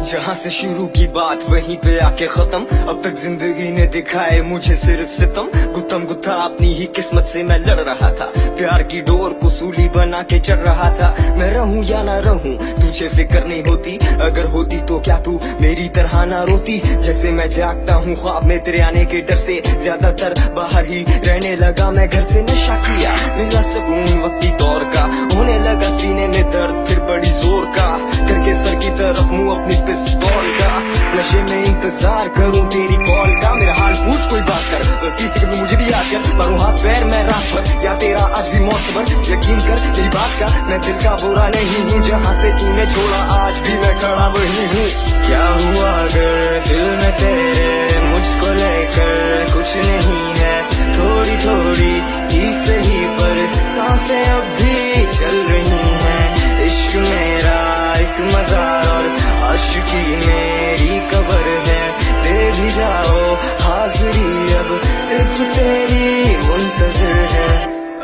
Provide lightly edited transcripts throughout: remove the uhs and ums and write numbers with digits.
जहाँ से शुरू की बात वहीं पे आके खत्म। अब तक जिंदगी ने दिखाए मुझे सिर्फ सितम। गुत्थम गुत्था अपनी ही किस्मत से मैं लड़ रहा था। प्यार की डोर को सूली बना के चढ़ रहा था। मैं रहूं या ना रहूं तुझे फिक्र नहीं होती। अगर होती तो क्या तू मेरी तरह ना रोती। जैसे मैं जागता हूँ ख्वाब में तेरे आने के डर से, ज्यादातर बाहर ही रहने लगा मैं घर से। नशा किया मिला सुकून वक्ती दौर का, होने लगा सीने में दर्द फिर बड़ी जोर का। करके सर की तरफ मुँह अपनी पिस्तौल का, नशे में इंतजार करूं तेरी कॉल का। मेरा हाल पूछ कोई बात कर, गलती से कभी मुझे भी याद कर। मारूं हाथ पैर मैं रात भर या तेरा आज भी मौत खबर। यकीन कर तेरी बात का मैं दिल का बुरा नहीं हूँ। जहाँ से तूने छोड़ा आज भी मैं खड़ा वही हूँ। क्या हुआ अगर दिल में तेरे मुझको लेकर कुछ नहीं है। थोड़ी थोड़ी ही सही पर सांसें अब भी चल रही हैं। इश्क मेरा एक मज़ार और आशिकी मेरी कब्र है। दे भी जाओ हाज़िरी अब सिर्फ तेरी मुंतज़िर है।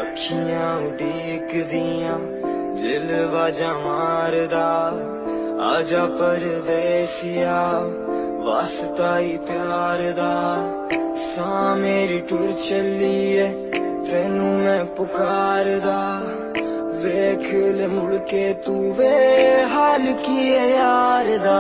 अखियां उड़ीक दियां दिल वाजा मारदा, आजा परदेसिया वास्ता ही प्यार दा। सां मेरी टुर चलिए तेनू मैं पुकारदा। वेख ले मुड़ के तू वे हाल की यार दा।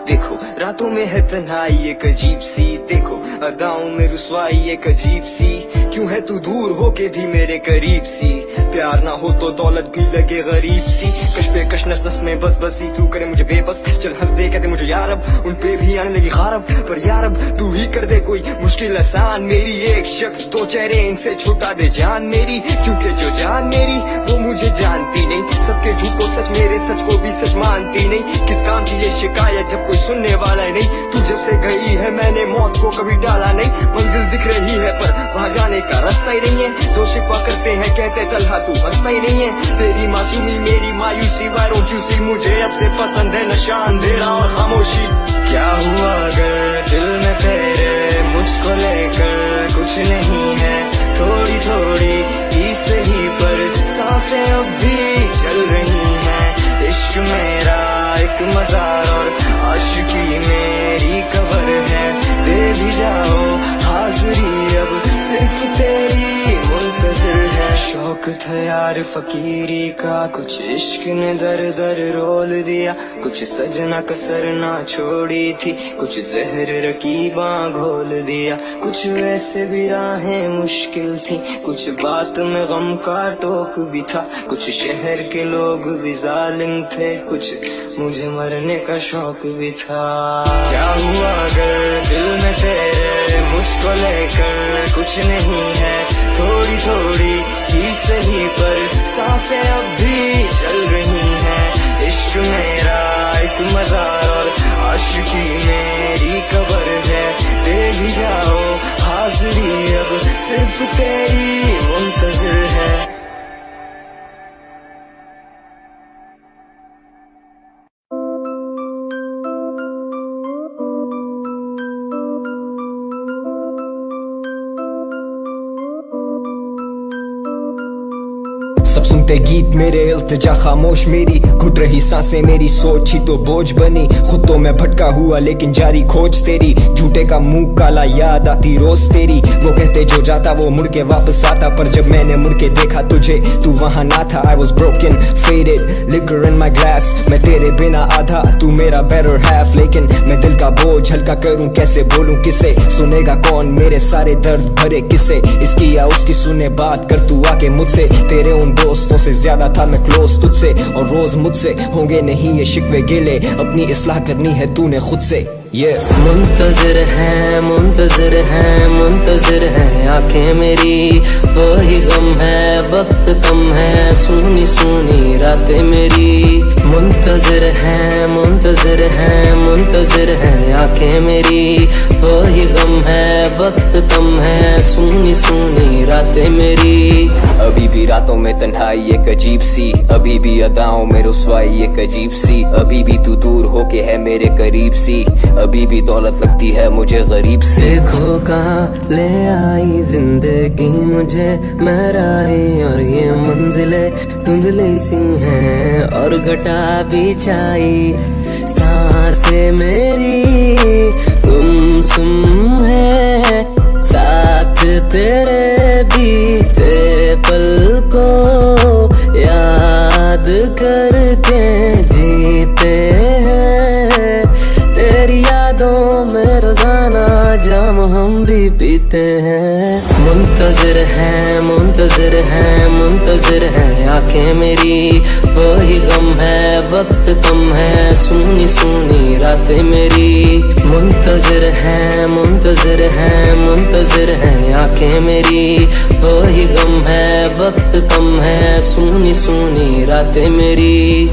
देखो रातों में है तन्हाई एक अजीब सी, देखो अदाओं में रुसवाई एक अजीब सी। क्यों है तू दूर होके भी मेरे करीब सी। प्यार ना हो तो दौलत भी लगे गरीब सी। कश पे कश नस नस में बस बसी तू करे मुझे बेबस। चल हंस दे कहते मुझे यार अब उन पे भी आने लगी खारब। पर यार अब तू ही कर दे कोई मुश्किल आसान। मेरी एक शख्स दो चेहरे इनसे छुटा दे जान मेरी। क्योंकि जो जान मेरी वो मुझे जानती नहीं। सबके झूठ को सच मेरे सच को भी सच मानती नहीं। किस काम की ये शिकायत जब कोई सुनने वाला ही नहीं। तू जब से गई है मैंने मौत को कभी टाला नहीं। मंजिल दिख रही है पर वहाँ जाने का रास्ता ही नहीं है। दो शिकवा करते हैं कहते तलहा तू हंसता ही नहीं है। तेरी मासूमी मेरी मायूसी वायरों चूसी। मुझे अब से पसंद है नशा अंधेरा और खामोशी। क्या हुआ अगर दिल में तेरे मुझको लेकर कुछ नहीं है। थोड़ी थोड़ी ही सही पर सांसें अब भी चल रही हैं। इश्क मेरा एक मज़ार और आशिकी मेरी कब्र है। दे भी जाओ हाज़िरी अब सिर्फ तेरी मुंतज़िर है। शौक था यार फकीरी का, कुछ इश्क ने दर दर रोल दिया। कुछ सजना कसर ना छोड़ी थी, कुछ जहर रकीबा घोल दिया। कुछ वैसे भी राहें मुश्किल थी, कुछ बात में गम का टोक भी था। कुछ शहर के लोग भी जालिम थे, कुछ मुझे मरने का शौक भी था। क्या हुआ अगर दिल में तेरे मुझको लेकर कुछ नहीं है। थोड़ी थोड़ी ही सही पर सांसें अब भी चल रही हैं। इश्क मेरा एक मज़ार और आशिकी मेरी कब्र है। दे भी जाओ हाज़िरी अब सिर्फ तेरी मुंतज़िर है। सब सुनते गीत मेरे इल्तिजा खामोश मेरी। घुट रही सांसें मेरी सोच ही तो बोझ बनी। खुद तो मैं भटका हुआ लेकिन जारी खोज तेरी। झूठे का मुंह काला याद आती रोज तेरी। वो कहते जो जाता वो मुड़ के वापस आता, पर जब मैंने मुड़ के देखा तुझे तू वहाँ ना था। I was broken, faded, liquor in my glass। मैं तेरे बिना आधा तू मेरा better half। लेकिन मैं दिल का बोझ हल्का करूँ कैसे बोलूँ किसे। सुनेगा कौन मेरे सारे दर्द भरे किसे। इसकी या उसकी सुने बात कर तू आके मुझसे। तेरे उन दोस्तों से ज्यादा था मैं क्लोज तुझसे, और रोज मुझसे होंगे नहीं ये शिकवे गिले। अपनी इस्लाह करनी है तूने खुद से। ये मुंतज़िर है मुंतज़िर है मुंतज़िर है आंखें मेरी। वही गम है वक्त कम है, सुनी सुनी रातें मेरी। मुंतज़िर है मुंतज़िर है मुंतज़िर है आंखें मेरी। वही गम है वक्त कम है, सुनी सुनी रातें मेरी। अभी भी रातों में तन्हाई एक अजीब सी। अभी भी अदाओं में रुसवाई एक अजीब सी। अभी भी तू दूर होके है मेरे करीब सी। अभी भी दौलत लगती है मुझे गरीब से। देखो कहाँ ले आई जिंदगी मुझे, महराई और ये मंजिलें धुंधली सी हैं और घटा भी छाई। सांस रातें मेरी गुमसुम है, साथ तेरे बीते पल को याद करके जीते हैं। तेरी यादों में रोजाना जाम हम भी पीते हैं। मुंतजिर हैं, मुंतजिर हैं, मुंतजिर हैं आंखें मेरी, वही गम है, वक्त कम है, सुनी सुनी रातें मेरी। मुंतजिर हैं, मुंतजिर हैं, मुंतजिर हैं आंखें मेरी, वही गम है, वक्त कम है, सुनी सुनी रातें मेरी।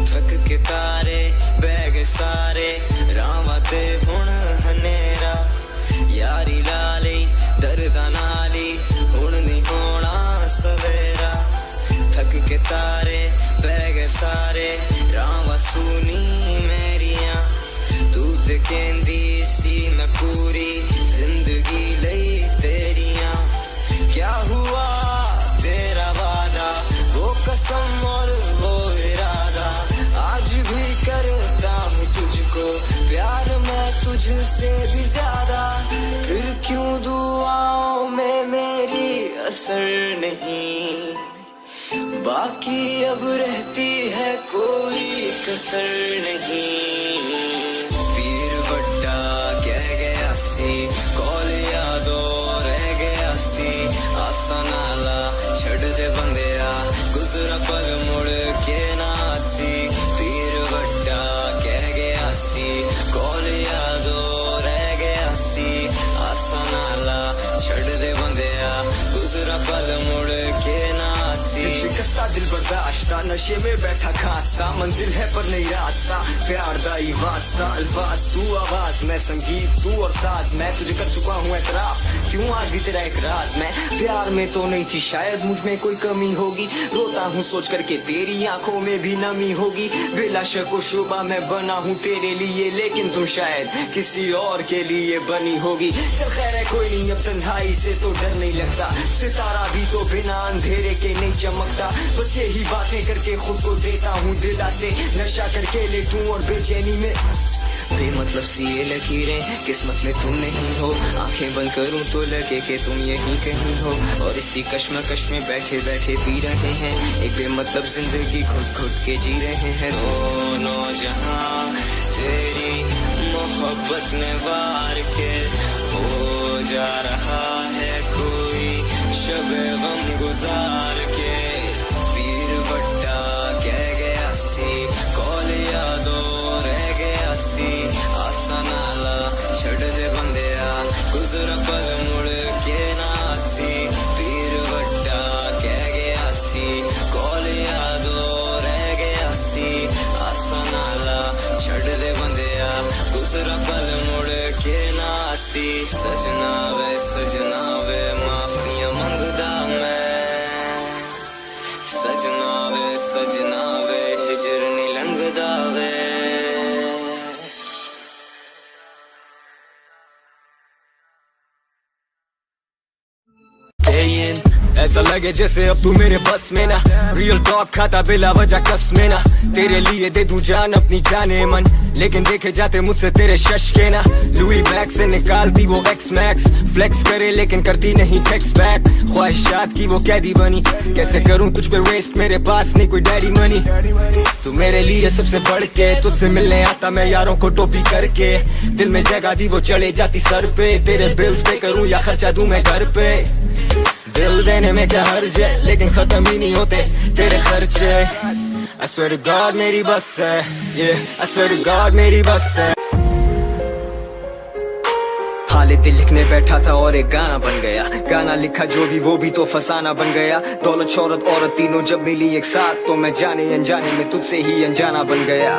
थक के तारे बह गए सारे, रावां ते हुण हनेरा, यारी लाली दर्दां नाली हुण नहीं होना सवेरा। थक के तारे बह गए सारे, रावां सुनी मेरियां, तू ते कहंदी सी मैं पूरी जिंदगी लई तेरियां। क्या हुआ तेरा वादा, वो कसम और वो इरादा, आज भी करता हूँ तुझको प्यार मैं तुझसे भी ज्यादा। फिर क्यों दुआओं में मेरी असर नहीं, बाकी अब रहती है कोई कसर नहीं। पीर बड्डा कह गया सी, कॉल यादों रह गया सी, आसा नाला छड़ दे बंदिया, गुजरा पल मुड़ के नासी। पीर बड्डा कह गया सी, कॉल यादों रह गया सी, आसा नाला छड़ दे बंदिया, गुजरा पल मुड़ के नासी। शिकस्ता दिल बर्दाश्ता, नशे में बैठा खास्ता, मंजिल है पर नहीं रास्ता, प्यार दा ही वास्ता। अल्फाज तू आवाज, मैं संगीत तू और साज, मैं तुझे कर चुका हूँ एतराफ, क्यों आज भी तेरा एक राज। मैं प्यार में तो नहीं थी, शायद मुझ में कोई कमी होगी, रोता हूँ सोच करके तेरी आंखों में भी नमी होगी। बेला शक व शुबा मैं बना हूँ तेरे लिए, लेकिन तुम शायद किसी और के लिए बनी होगी। चल खैर है कोई नहीं, अब तन्हाई से तो डर नहीं लगता, सितारा भी तो बिना अंधेरे के नहीं चमकता। बस यही बातें करके खुद को देता हूँ दिला से, नशा करके लेटूं और बेचैनी में बेमतलब सी ये लकीरें, किस्मत में तुम नहीं हो। आंखें बंद करूं तो लगे कि तुम यहीं कहीं हो, और इसी कश्मकश में बैठे बैठे पी रहे हैं एक बेमतलब जिंदगी, घुट घुट के जी रहे हैं। दोनों जहां तेरी मोहब्बत में वार के हो जा रहा है कोई शब गम गुजार के। पीर बड्डा कह गया सी, कॉल यादों रह गया सी, आसा नाला छड़ दे बंदिया, गुजरा पल मुड़ के नासी। पीर बड्डा कह गया सी, कॉल यादों रह गया सी, आसा नाला छड़ दे बंदिया, गुजरा पल मुड़ के नासी। सजना वे माफिया मंगदा मैं, सजना वे हिजर नी लंघदा वे। ऐसा लगे जैसे अब तू मेरे बस में ना, रियल टॉक खाता बिला वजह कस में ना, तेरे लिए दे दूं जान अपनी जाने मन, लेकिन देखे जाते मुझसे तेरे शश के ना। लुई बैग से निकालती वो एक्स मैक्स, फ्लेक्स करे लेकिन करती नहीं टेक्स्ट बैक, ख्वाहिशात की वो कैदी बनी, कैसे करूं तुझ पे वेस्ट, मेरे पास नहीं कोई डैडी मनी। तू मेरे लिए सबसे बढ़ के, तुझसे मिलने आता मैं यारों को टोपी करके, दिल में जगह दी वो चढ़े जाती सर पे, तेरे बिल्स पे करूं या खर्चा दूं मैं घर पे। दिल देने में क्या हर्ज है, लेकिन खत्म ही नहीं होते तेरे खर्चे। I swear to God मेरी बस है, yeah, I swear to God मेरी बस है। हाले दिल लिखने बैठा था और एक गाना बन गया, गाना लिखा जो भी वो भी तो फसाना बन गया। दौलत शोहरत औरत तीनों जब मिली एक साथ, तो मैं जाने अनजाने में तुझसे ही अनजाना बन गया।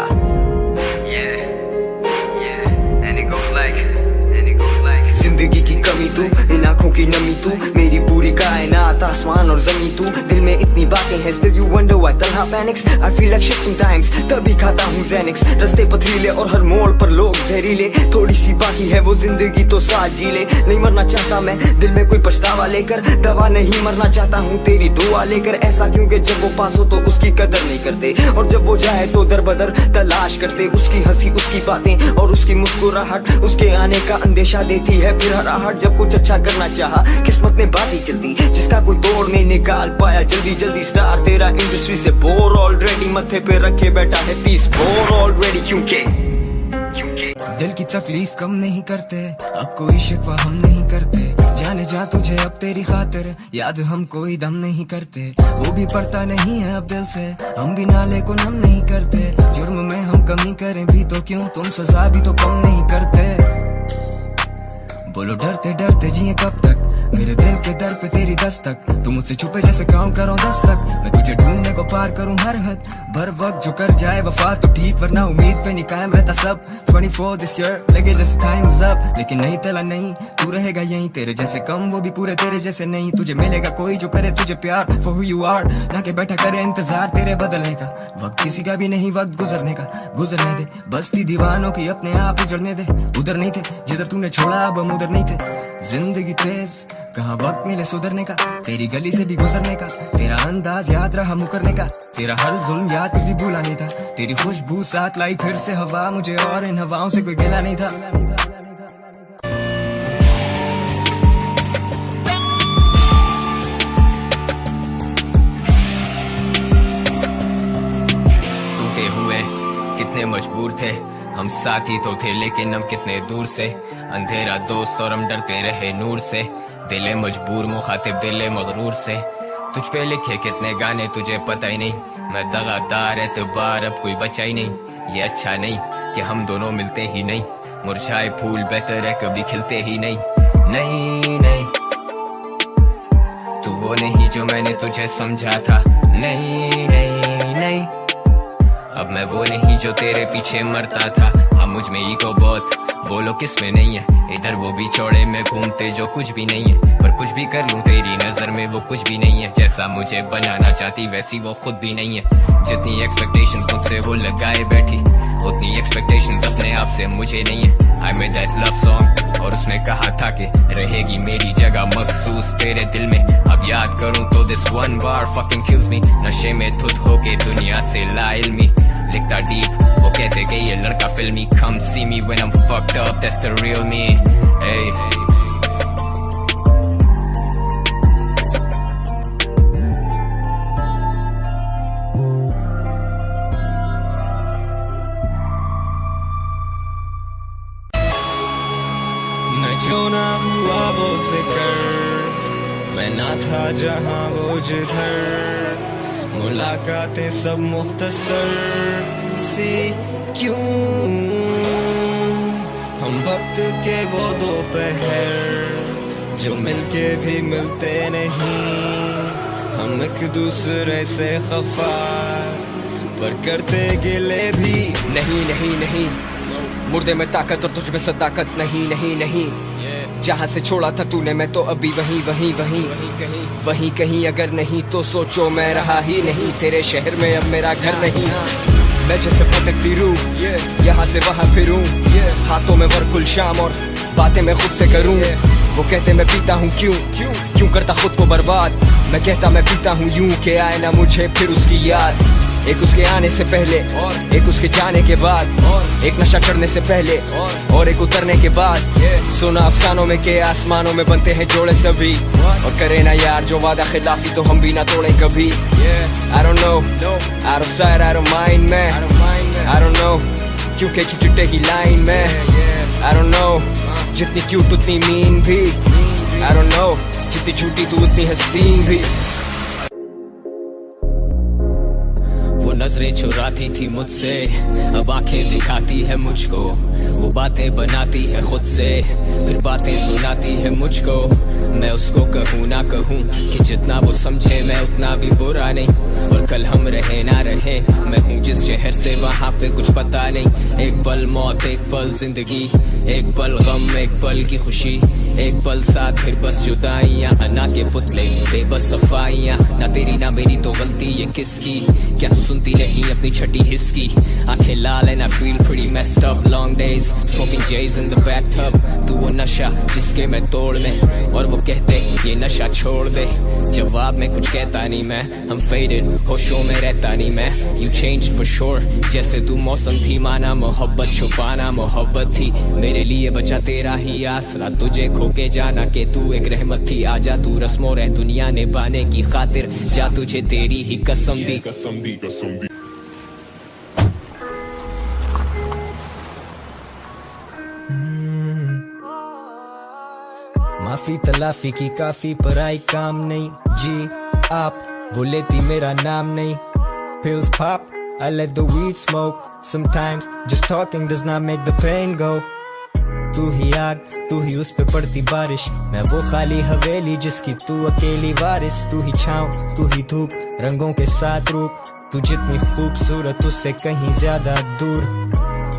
जिंदगी की कमी तू इन आंखों की नमी तू, मेरी पूरी कायनात आसमान और जमी तू, दिल में इतनी बातें हैं still you wonder why तन्हा panics, I feel like shit sometimes, तभी खाता हूँ Xanax, रास्ते पथरीले और हर मोड़ पर लोग जहरीले, थोड़ी सी बाकी है वो जिंदगी तो साथ जी ले, नहीं मरना चाहता मैं दिल में कोई पछतावा लेकर, दवा नहीं मरना चाहता हूँ तेरी दुआ लेकर, ऐसा क्योंकि जब वो पास हो तो उसकी कदर नहीं करते, और जब वो जाए तो दर बदर तलाश करते, उसकी हंसी उसकी बातें और उसकी मुस्कुराहट उसके आने का अंदेशा देती है फिर हराहट, जब कुछ अच्छा करना चाहा किस्मत ने बाजी चलती, जिसका कोई तोड़ नहीं निकाल पाया जल्दी जल्दी स्टार, तेरा इंडस्ट्री से बोर ऑलरेडी, मत्थे पे रखे बैठा है 30 बोर ऑलरेडी, क्योंकि दिल की तकलीफ कम नहीं करते, अब कोई शिकवा हम नहीं करते, जाने जा तुझे अब तेरी खातिर याद हम कोई दम नहीं करते, वो भी पड़ता नहीं है अब दिल से, हम भी नाले को नम नहीं करते, जुर्म में हम कमी करें भी तो क्यों, तुम सजा भी तो कम नहीं करते, बोलो डरते डरते जिए कब तक, मेरे दिल के दर पे तेरी दस्तक, तू मुझसे छुपे जैसे काउंट करो 10 तक, मैं तुझे ढूंढने को पार करूं हर हद, भर वक्त जो कर जाए वफा तो ठीक, वरना उम्मीद पे नहीं कायम रहता सब, 24 this year लगे जैसे time's up, लेकिन नहीं तला नहीं, तू रहेगा यहीं, तेरे जैसे कम वो भी पूरे तेरे जैसे नहीं, तुझे मिलेगा कोई जो करे तुझे प्यार for who you are, ना के बैठा करे इंतजार तेरे बदलने का, वक्त किसी का भी नहीं वक्त गुजरने का, गुजरने दे बस्ती दीवानों की अपने आप उजड़ने दे, उधर नहीं थे जिधर तूने छोड़ा अब हम उधर नहीं थे, जिंदगी तेज कहाँ वक्त मिले सुधरने का, तेरी गली से भी गुजरने का, तेरा अंदाज याद रहा मुकरने का, तेरा हर जुल्म याद कुछ भी भूला नहीं था, तेरी खुशबू साथ लाई फिर से हवा मुझे, और इन हवाओं से कोई गिला नहीं था, टूटे हुए कितने मजबूर थे, हम साथी तो थे लेकिन हम कितने दूर से, अंधेरा दोस्त और हम डरते रहे नूर से, दिले मजबूर मुखातिब दिले मगरूर से, तुझ पे लिखे कितने गाने तुझे पता ही नहीं, मैं दगादार एतबार अब कोई बचा ही नहीं, ये अच्छा नहीं कि हम दोनों मिलते ही नहीं, मुरझाए फूल बेहतर है कभी खिलते ही नहीं, नहीं नहीं तू वो नहीं जो मैंने तुझे समझा था, नहीं नहीं नहीं अब मैं वो नहीं जो तेरे पीछे मरता था, हाँ मुझ में ईगो बहुत, बोलो किस में नहीं है, इधर वो भी चौड़े में घूमते जो कुछ भी नहीं है, पर कुछ भी कर लूं तेरी नजर में वो कुछ भी नहीं है, जैसा मुझे बनाना चाहती वैसी वो खुद भी नहीं है, जितनी एक्सपेक्टेशंस मुझसे वो लगाए बैठी, उतनी एक्सपेक्टेशंस अपने आप से मुझे नहीं है, I made that love song और उसमें कहा था कि रहेगी मेरी जगह मखसूस तेरे दिल में, अब याद करूं तो this one bar fucking kills me, नशे में धुत होके दुनिया से लाइल्मी, लिखता डीप वो कहते कि ये लड़का फिल्मी, come see me when I'm fucked up, that's the real me, hey जो ना हुआ वो जिक्र, मैं ना था जहां वो जिधर, मुलाकातें सब मुख्तसर सी क्यों, हम वक्त के वो दोपहर जो मिलके भी मिलते नहीं, हम एक दूसरे से खफा पर करते गिले भी नहीं, नहीं नहीं मुर्दे में ताकत और तुझ में सदाकत नहीं, नहीं नहीं जहाँ से छोड़ा था तूने मैं तो अभी वहीं वहीं वहीं वहीं कहीं, अगर नहीं तो सोचो मैं रहा ही नहीं, तेरे शहर में अब मेरा घर नहीं, मैं जैसे भटकती रूह यहाँ से वहाँ फिरूं, हाथों में वर्कुल शाम और बातें मैं खुद से करूं, वो कहते मैं पीता हूँ क्यों करता खुद को बर्बाद, मैं कहता मैं पीता हूँ यूं के आए ना मुझे फिर उसकी याद, एक उसके आने से पहले एक उसके जाने के बाद, एक नशा चढ़ने से पहले और एक उतरने के बाद, सुना अफसानों में के आसमानों में बनते हैं जोड़े सभी, और करे ना यार जो वादा खिलाफी तो हम भी ना तोड़े कभी, I don't know, out of sight, out of mind man, I don't know क्योंकि छुट्टे की लाइन में, I don't know जितनी क्यूट उतनी मीन भी, I don't know जितनी झूठी तू उतनी हसीन भी, नजरें चुराती थी मुझसे, अब आंखें दिखाती है मुझको, वो बातें बनाती है खुद से, फिर बातें सुनाती है मुझको। मैं उसको कहूँ ना कहूँ कि जितना वो समझे मैं उतना भी बुरा नहीं, और कल हम रहे ना रहे, मैं हूँ जिस शहर से वहाँ पे कुछ पता नहीं। एक पल मौत, एक पल जिंदगी, एक पल गम, एक पल की खुशी, एक पल साथ फिर बस जुदाइयाँ, ना के पुतले बेबस सफाइयाँ, ना तेरी ना मेरी तो गलती ये किसकी, क्या तू सुनती नहीं अपनी छठी हिस्स की। आंखें लाल and I feel pretty messed up, long days smoking J's in the bathtub। तू वो नशा जिसके मैं तोड़ में, और वो कहते ये नशा छोड़ दे, जवाब में कुछ कहता नहीं मैं, हम faded होशों में रहता नहीं मैं। You changed for sure, जैसे तू मौसम थी, माना मोहब्बत छुपाना मोहब्बत थी, मेरे लिए बचा तेरा ही आसरा, तुझे खो के जाना के तू एक रहमत थी। आजा तू रस्मों रह दुनिया निभाने की खातिर, जा तुझे तेरी ही कसम दी। माफी तलाफी की काफी पर आई काम नहीं जी, आप वो लेती मेरा नाम नहीं। Pills pop, I let the weed smoke, sometimes just talking does not make the pain go। तू ही आग, तू ही उस पे पड़ती बारिश, मैं वो खाली हवेली जिसकी तू अकेली वारिस। तू ही छाँव, तू ही धूप, रंगों के साथ रूप, तू जितनी खूबसूरत उससे कहीं ज्यादा दूर।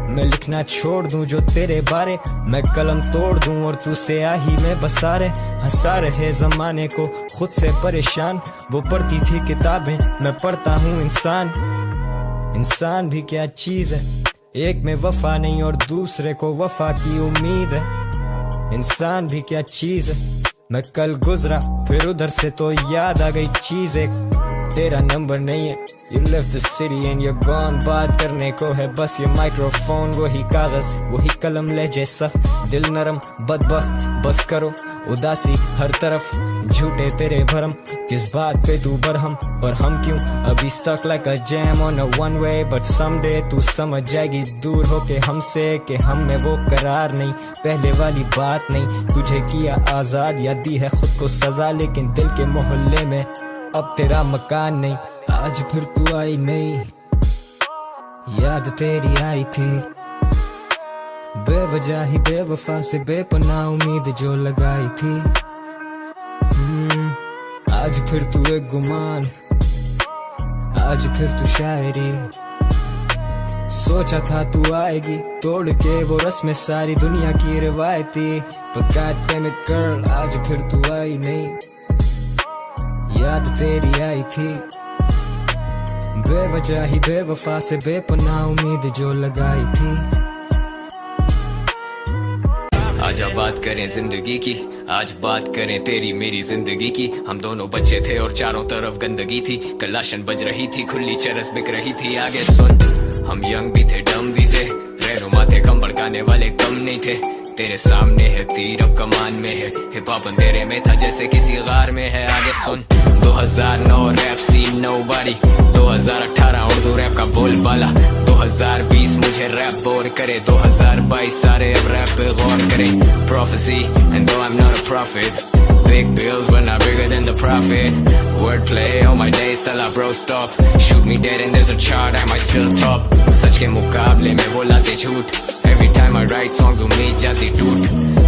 मैं लिखना छोड़ दूं जो तेरे बारे, मैं कलम तोड़ दूं और तू स्याही में बसा रहे। हंसा रहे जमाने को खुद से परेशान, वो पढ़ती थी किताबें, मैं पढ़ता हूँ इंसान। इंसान भी क्या चीज है, एक में वफा नहीं और दूसरे को वफा की उम्मीद है। इंसान भी क्या चीज है, मैं कल गुजरा फिर उधर से तो याद आ गई चीज एक, तेरा नंबर नहीं है। You left the city and you're gone, बात करने को है बस ये माइक्रोफोन, वही कागज वही कलम लहजे सख्त, दिल नरम बदबख्त, बस करो उदासी हर तरफ, झूठे तेरे भरम, किस बात पे तू बरहम, पर हम क्यों अभी stuck like a jam on a one way। But someday तू समझ जाएगी दूर होके हमसे कि हम में वो करार नहीं, पहले वाली बात नहीं। तुझे किया आजाद या दी है खुद को सजा, लेकिन दिल के मोहल्ले में अब तेरा मकान नहीं। आज फिर तू आई नहीं, याद तेरी आई थी, बेवजह ही बेवफा से बेपनाह उम्मीद जो लगाई थी। आज फिर तू एक गुमान, आज फिर तू शायरी, सोचा था तू आएगी तोड़ के वो रस्में सारी दुनिया की रिवायती, पर God damn it girl, आज फिर तू आई नहीं, याद तेरी आई थी, बेवजह ही बेवफा से बेपनाह उम्मीद जो लगाई थी। आजा बात करें जिंदगी की, आज बात करें तेरी मेरी जिंदगी की। हम दोनों बच्चे थे और चारों तरफ गंदगी थी, कलाशन बज रही थी, खुली चरस बिक रही थी। आगे सुन, हम यंग भी थे डम भी थे, रहनुमा थे कम भड़काने वाले कम नहीं थे। तेरे सामने है तीर अब कमान में है, हिप हॉप अंधेरे में था जैसे किसी गार में है। आगे सुन, 2009 rap scene nobody, 2018 Urdu rap का बोलबाला, 2020 मुझे रैप बोर करे, 2022 सारे अब रैप पे गौर करें। Prophecy and though I'm not a prophet, big bills but not bigger than the profit, wordplay all my days till I bro stop, shoot me dead and there's a chart I might still top। सच के मुकाबले में बोलाते झूठ, every time I write songs उम्मीद जाती टूट,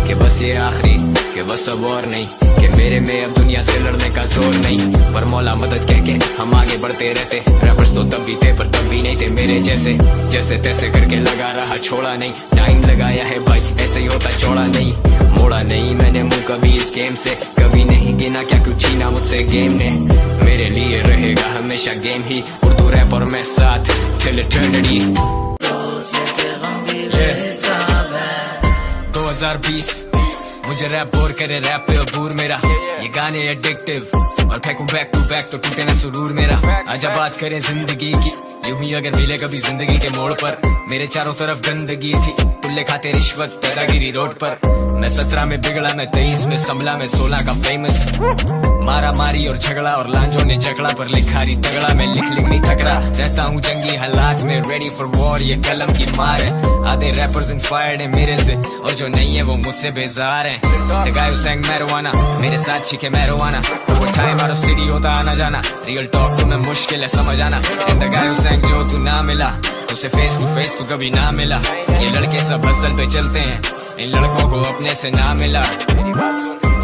कि बस ये आखिरी, कि बस अब और नहीं, कि मेरे में अब दुनिया से लड़ने का जोर नहीं। पर मौला मदद कह के हम आगे बढ़ते रहते, रैपर्स तो तब भी थे पर तब भी नहीं थे मेरे जैसे, जैसे तैसे करके लगा रहा छोड़ा नहीं, टाइम लगाया है भाई ऐसे ही होता छोड़ा नहीं, मोड़ा नहीं मैंने मुंह कभी इस गेम से, कभी नहीं गिना क्या कुछ छीना मुझसे गेम ने, मेरे लिए रहेगा हमेशा गेम ही, उर्दू रैप और मैं साथ till eternity। 2020 मुझे रैप बोर करे, रैप पे अबूर मेरा, ये गाने एडिक्टिव और फेंकूं बैक टू बैक तो टूटे ना सुरूर मेरा। आजा बात करें जिंदगी की, यूं ही अगर मिले कभी जिंदगी के मोड़ पर, मेरे चारों तरफ गंदगी थी, टुल्ले खाते रिश्वत दादागिरी रोड पर। मैं 17 में बिगड़ा, मैं 23 में संभला, मैं 16 का फेमस, मारा मारी और झगड़ा और लांजों ने झगड़ा पर लिखा रही तगड़ा, मैं लिख नहीं थक रहा, रहता हूँ जंगी हालात में, रेडी फॉर वॉर ये कलम की मार है। आधे रैपर्स इंस्पायर्ड है मेरे से और जो नहीं है वो मुझसे बेजार है। The guy who sang marijuana, मेरे साथ छिके marijuana, वो टाइम out of city होता आना जाना, रियल टॉक तुम्हें मुश्किल है समझ आना। And the guy who sang time जो तू ना मिला, उसे फेस टू फेस तू कभी ना मिला। ये लड़के सब हसल पे चलते हैं, इन लड़कों को अपने से ना मिला।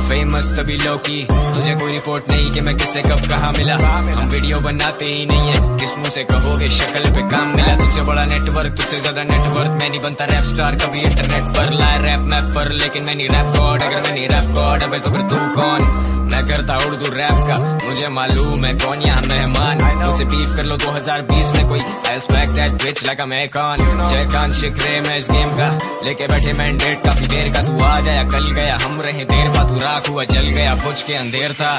फेमस तभी लो की, तुझे कोई रिपोर्ट नहीं कि मैं किससे कब कहाँ मिला। हम वीडियो बनाते ही नहीं है, किस मुंह से कहोगे शक्ल पे काम मिला। तुझसे बड़ा नेटवर्क, तुझसे ज्यादा नेटवर्क, मैं नहीं बनता रैप स्टार कभी इंटरनेट पर। लाए रैप मैप पर लेकिन मैं नहीं रैप गॉड, अगर मैं नहीं रैप गॉड अबे तो फिर तू कौन। मैं करता उर्दू रैप का, मुझे मालूम है कौन यहाँ मेहमान। मुझसे बीफ कर लो 2020 में कोई, I'll smack that bitch like I'm Akon। जय खान शिकरे मैं इस गेम का, लेके बैठे मैंडेट काफी देर का। तू आ जाया कल गया, हम रहे देर बाद, तू राख हुआ जल गया, बुझ के अंधेर था।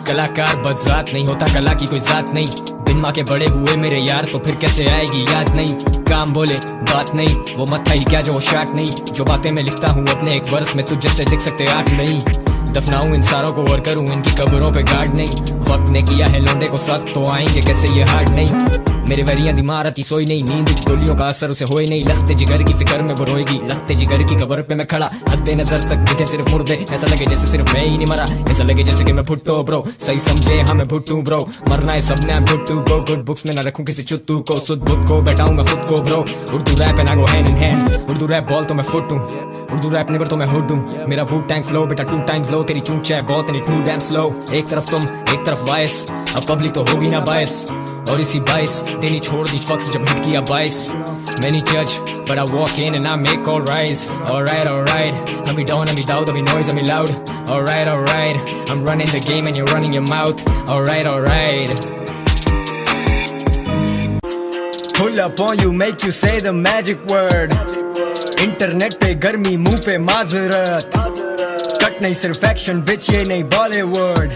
कलाकार बदजात नहीं होता, कला की कोई जात नहीं। बिन माँ के बड़े हुए मेरे यार, तो फिर कैसे आएगी याद नहीं। काम बोले बात नहीं, वो मत था ही क्या जो वो शाट नहीं। जो बातें मैं लिखता हूँ अपने एक वर्ष में, तुझ जैसे दिख सकते 8 नहीं। दफनाऊं इन सारों को और करूं इनकी कब्रों पे गार्ड नहीं। वक्त ने किया है लौंडे को सख्त, तो आएंगे कैसे ये हार्ड नहीं। मेरे वरियां दिमाग आती सोई नहीं, नींद की गोलियों का असर उसे होए नहीं। लखते जिगर की फिक्र में वो रोएगी, लखते जिगर की कब्र पे मैं खड़ा। हद्दे नजर तक दिखे सिर्फ मुर्दे, ऐसा लगे जैसे सिर्फ मैं ही नहीं मरा। ऐसा लगे जैसे कि मैं भुट्टो ब्रो, सही समझे हाँ मैं भुट्टू ब्रो। मरना है सबने भुट्टू को, गुड बुक्स में ना रखूं किसी चुत्तू को। सुध बुद्ध को बैठाऊं मैं खुद को ब्रो। उर्दू रैप है ना go hand in hand, Urdu rap ball तो मैं फुट हूं, उर्दू रैप नेवर तो मैं हुड हूं। मेरा वू टैंक फ्लो बेटा 2 times लो, तेरी चूंच है बहुत नहीं टू डैम स्लो। एक तरफ तुम एक तरफ वाइस, अब पब्लिक तो होगी ना बायस। और इसी बाइस देनी छोड़ दी फक्स जब हिट किया 22। Many judge but I walk in and I make all rise. Alright, I'll be down, I'll be loud, I'll be noise, I'll be loud. Alright, I'm running the game and you're running your mouth. Alright. Pull up on you, make you say the magic word. Internet पे गर्मी, मुंह पे माजरत। Cut नहीं सिर्फ action बिच, ये नहीं बॉलीवुड।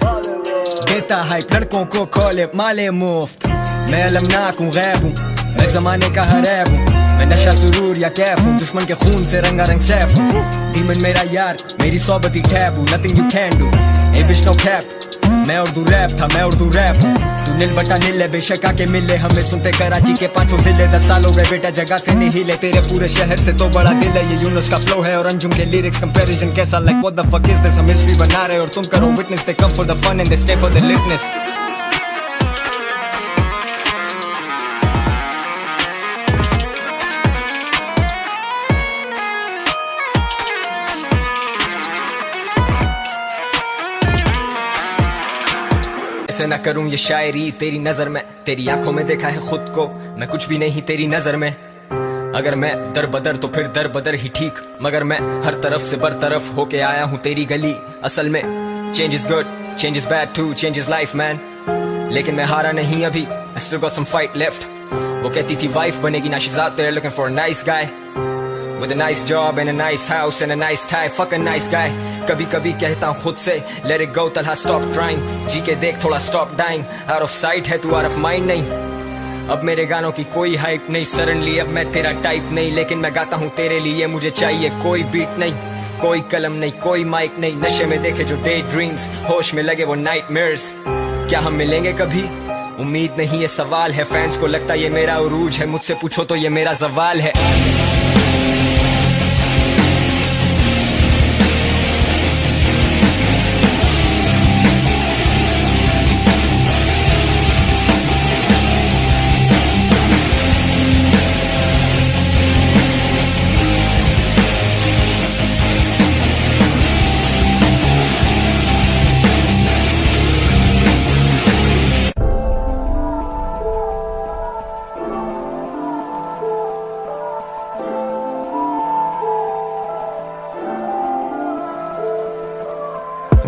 देता हाइप लड़कों को कॉल माले मुफ्त। मैं अलमनाक हूँ, गैब हूँ, मैं जमाने का हरैब हूँ। मैं नशा सुरूर या कैफ हूँ, दुश्मन के खून से रंगारंग सैफ हूँ। डीमन मेरा यार, मेरी सोबती टैब हूँ। Nothing you can do, a bitch no cap. मैं उर्दू रैप था, मैं उर्दू रैप हूँ। तू नील बटा नील है, बेशक आके मिले हमें। सुनते कराची के 5 जिले, 10 साल हो गए बेटा जगह से नहीं हिले। तेरे पूरे शहर से तो बड़ा दिल है, ये यूनुस का फ्लो है और अंजुम के लिरिक्स कंपैरिजन कैसा। Like what the fuck is this, हम हिस्ट्री बना रहे और तुम करो witness. They come for the fun and they stay for the litness. ऐसे ना करूं ये शायरी तेरी नजर में, तेरी आंखों में देखा है खुद को। मैं कुछ भी नहीं तेरी नजर में। अगर मैं दर बदर तो फिर दर बदर ही ठीक, मगर मैं हर तरफ से बरतरफ होके आया हूं तेरी गली। असल में change is good, change is bad too, change is life man. लेकिन मैं हारा नहीं अभी, I still got some fight left। वो कहती थी वाइफ बनेगी ना, she's out there looking for a nice guy with a nice job and a nice house and a nice tie, fuck a nice guy। कभी कभी कहता हूँ खुद से let it go Talha, stop trying। जी के देख थोड़ा stop dying, out of sight है तू out of mind नहीं। अब मेरे गानों की कोई हाइप नहीं, सडनली अब मैं तेरा टाइप नहीं। लेकिन मैं गाता हूँ तेरे लिए, मुझे चाहिए कोई बीट नहीं, कोई कलम नहीं, कोई माइक नहीं। नशे में देखे जो डे ड्रीम्स, होश में लगे वो नाइटमेयर्स। क्या हम मिलेंगे कभी? उम्मीद नहीं ये सवाल है। फैंस को लगता ये मेरा उरूज है, मुझसे पूछो तो ये मेरा सवाल है।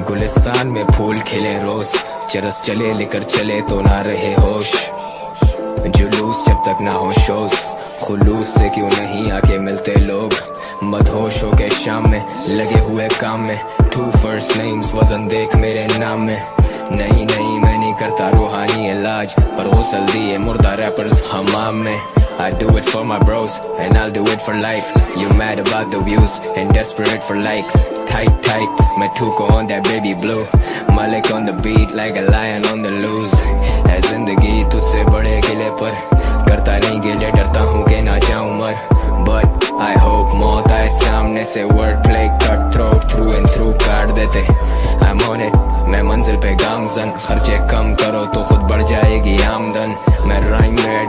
गुलिस्तान में फूल खिले रोज, चरस चले लेकर चले तो ना रहे होश। जुलूस जब तक ना हो शोज, खुलूस से क्यों नहीं आके मिलते लोग। मदहोश हो के शाम में लगे हुए काम में, 2 first names वजन देख मेरे नाम में। नहीं मैं नहीं करता रूहानी इलाज, पर गुसल दिए मुर्दा रैपर्स हमाम में। I do it for my bros and I'll do it for life। You mad about the views and desperate for likes। Tight मैं ठूको on that baby blue, Malik on the beat like a lion on the loose। है जिंदगी तुझसे बड़े किले पर, करता नहीं गिले डरता हूँ कि ना जाऊँ मर। But I hope मौत आए सामने से, word play cut throat through and through काट देते। I'm on it, मैं मंजिल पे गामजन, खर्चे कम करो तो खुद बढ़ जाएगी आमदन। मैं राइम में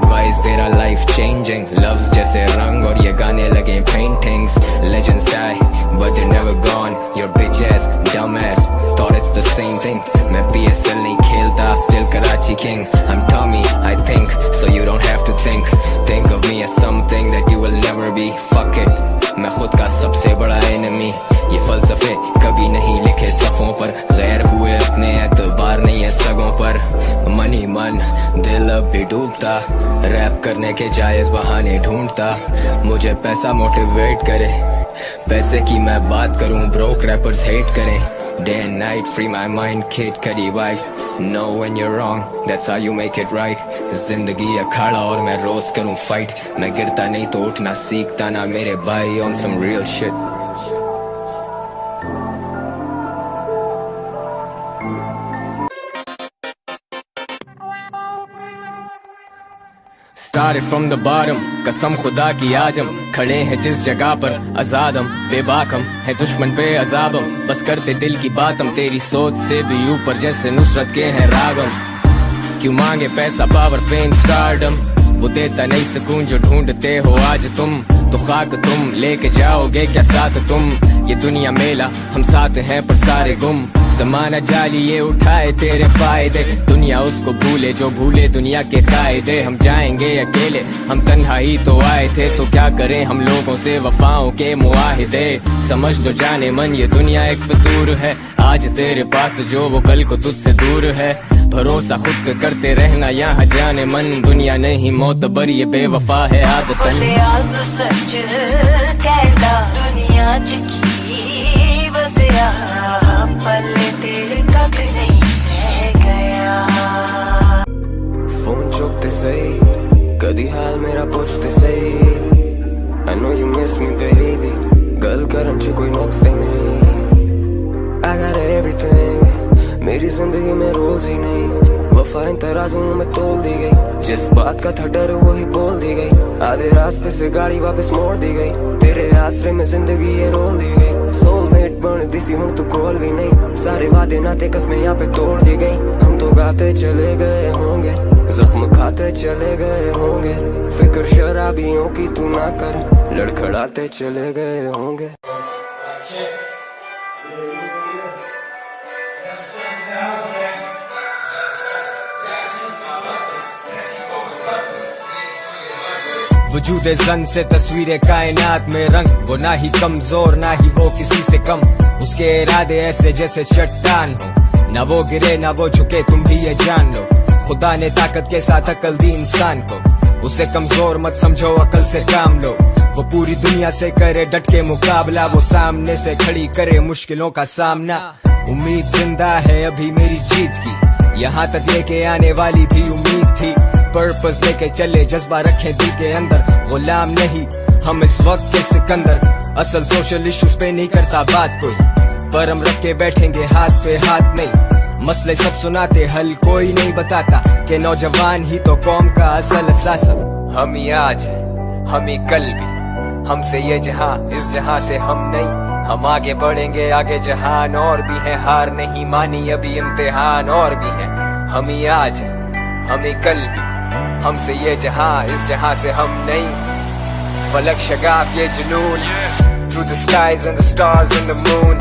life changing. Loves जैसे रंग और ये गाने लगे paintings. Legends die but they're never gone. Your bitch ass, dumb ass, thought it's the same thing. मैं PSL नहीं खेलता, still Karachi king. I'm Tommy, I think, so you don't have to think. Think of me as something that you will never be. Fuck it, मैं खुद का सबसे बड़ा enemy. ये फलसफे कभी नहीं लिखे सफ़ों पर, गैर हुए अपने एतबार नहीं है सगों पर. मनी मन दिल अब भी डूबता, रैप करने के जायज बहाने ढूंढता. मुझे पैसा मोटिवेट करे, पैसे की मैं बात करूं, ब्रोक रैपर्स हेट करें. Day and night, free my mind, kid करी white. Know when you're wrong, that's how you make it right. जिंदगी अखाड़ा और मैं रोज करूं फाइट. मैं गिरता नहीं तो उठना सीखता ना मेरे भाई, on some real shit. Started from the bottom, कसम खुदा की आज हम खड़े हैं जिस जगह पर. आजाद हम बेबाक हम है दुश्मन पे अजाब हम, बस करते दिल की बात हम. तेरी सोच से भी ऊपर जैसे नुसरत के हैं रागम. क्यों मांगे पैसा पावर फेम स्टारडम, वो देता नहीं सुकून जो ढूंढते हो आज तुम. तो खाक तुम लेके जाओगे क्या साथ तुम. ये दुनिया मेला हम साथ हैं पर सारे गुम. जमाना जाली ये उठाए तेरे फायदे, दुनिया उसको भूले जो भूले दुनिया के कायदे. हम जाएंगे अकेले, हम तन्हाई तो आए थे, तो क्या करें हम लोगों से वफाओं के मुआहिदे. समझ लो जाने मन ये दुनिया एक फितूर है, आज तेरे पास जो वो कल को तुझसे दूर है. भरोसा खुद पे करते रहना यहाँ जाने मन, दुनिया नहीं मोतबर ये बेवफा है आदतन. सच कहता दुनिया च की बदया, पल्ले तेरे कख नहीं रह गया. फोन चुकते सही, कदी हाल मेरा पुछते सही. I know you miss me baby, गल करन च कोई नुक्स नहीं. I got everything, मेरी जिंदगी में रोज ही नहीं. वफा इन तराजों में तोल दी गई, जिस बात का था डर वही बोल दी गई. आधे रास्ते से गाड़ी वापस मोड़ दी गई, तेरे आसरे में जिंदगी ये रोल दी गई. सोलमेट बन दी सी हूँ तू कॉल भी नहीं, सारे वादे नाते कसमें यहाँ पे तोड़ दी गई. हम तो गाते चले गए होंगे, जख्म खाते चले गए होंगे. फिक्र शराबियों की तू ना कर, लड़खड़ाते चले गए होंगे. वजूदे जन से तस्वीरें कायनात में रंग, वो ना ही कमजोर ना ही वो किसी से कम. उसके इरादे ऐसे जैसे चट्टान हो, ना वो गिरे ना वो झुके तुम भी ये जान लो. खुदा ने ताकत के साथ अकल दी इंसान को, उसे कमजोर मत समझो अकल से काम लो. वो पूरी दुनिया से करे डट के मुकाबला, वो सामने से खड़ी करे मुश्किलों का सामना. उम्मीद जिंदा है अभी मेरी जीत की, यहाँ तक लेके आने वाली भी उम्मीद थी. पर्पस लेके चले जज्बा रखे दिल के अंदर, गुलाम नहीं हम इस वक्त के सिकंदर. असल सोशल इश्यूज पे नहीं करता बात कोई, पर हम रख के बैठेंगे हाथ पे हाथ नहीं. मसले सब सुनाते हल कोई नहीं बताता, कि नौजवान ही तो कौम का असल असासा. हम ही आज हैं हम ही कल भी, हमसे ये जहां इस जहां से हम नहीं. हम आगे बढ़ेंगे आगे जहान और भी है, हार नहीं मानी अभी इम्तिहान और भी है. हम ही आज हैं हम ही कल भी, हमसे ये जहां इस जहां से हम नहीं. फलक शगाफ ये जुनून, through the skies and the stars and the moon.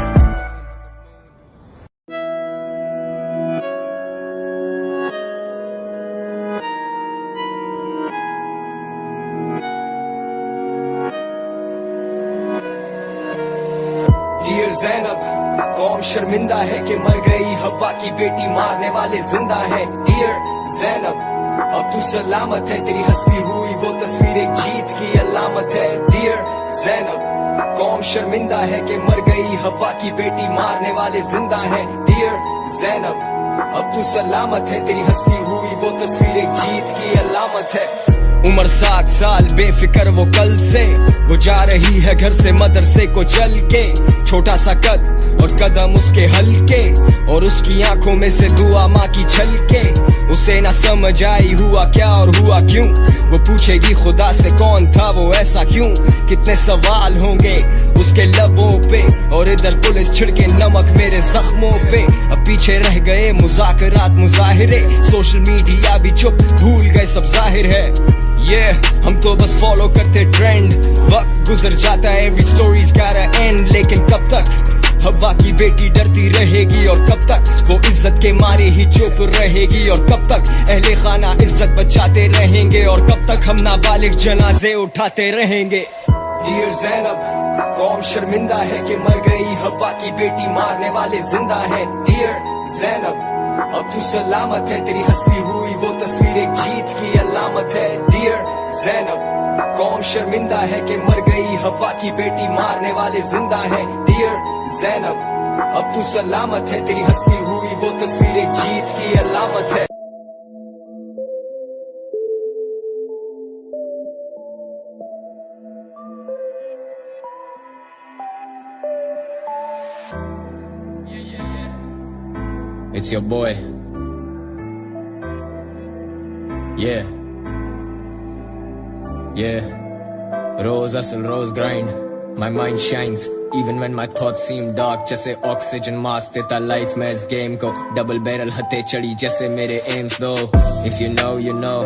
Dear Zainab, कौम शर्मिंदा है कि मर गई हवा की बेटी, मारने वाले जिंदा है. Dear Zainab, अब तू सलामत है, तेरी हस्ती हुई वो तस्वीर एक जीत की अलामत है. Dear Zainab, कौम शर्मिंदा है कि मर गई हवा की बेटी, मारने वाले जिंदा है. Dear Zainab, अब तू सलामत है, तेरी हस्ती हुई वो तस्वीर एक जीत की अलामत है. उम्र 7 साल बेफिक्र वो कल से, वो जा रही है घर से मदरसे को चल के. छोटा सा कद और कदम उसके हल्के, और उसकी आंखों में से दुआ माँ की छलके. उसे ना समझ आई हुआ क्या और हुआ क्यों, वो पूछेगी खुदा से कौन था वो ऐसा क्यों. कितने सवाल होंगे उसके लबों पे, और इधर पुलिस छिड़के नमक मेरे जख्मों पे. अब पीछे रह गए मुज़ाकरात मुज़ाहिरे, सोशल मीडिया भी चुप भूल गए सब जाहिर है. हम तो बस फॉलो करते ट्रेंड, वक्त गुजर जाता है, every stories got a and, लेकिन कब तक हवा की बेटी डरती रहेगी, और कब तक वो इज्जत के मारे ही चुप रहेगी, और कब तक अहले खाना इज्जत बचाते रहेंगे, और कब तक हम नाबालिग जनाजे उठाते रहेंगे। डियर ज़ैनब, कौम शर्मिंदा है कि मर गई हवा की बेटी, मारने वाले जिंदा है। डियर ज़ैनब, अब तू सलामत है, तेरी हंसती हुई वो तस्वीर एक जीत की अलामत है। डियर ज़ैनब, कौम शर्मिंदा है कि मर गई हवा की बेटी, मारने वाले जिंदा है। डियर ज़ैनब, अब तू सलामत है, तेरी हंसती हुई वो तस्वीर एक जीत की अलामत है। It's your boy. Yeah. Rose hustle, rose grind. My mind shines even when my thoughts seem dark. जैसे oxygen mask देता life में इस game को, double barrel हथे चढ़ी जैसे मेरे aims दो। If you know you know।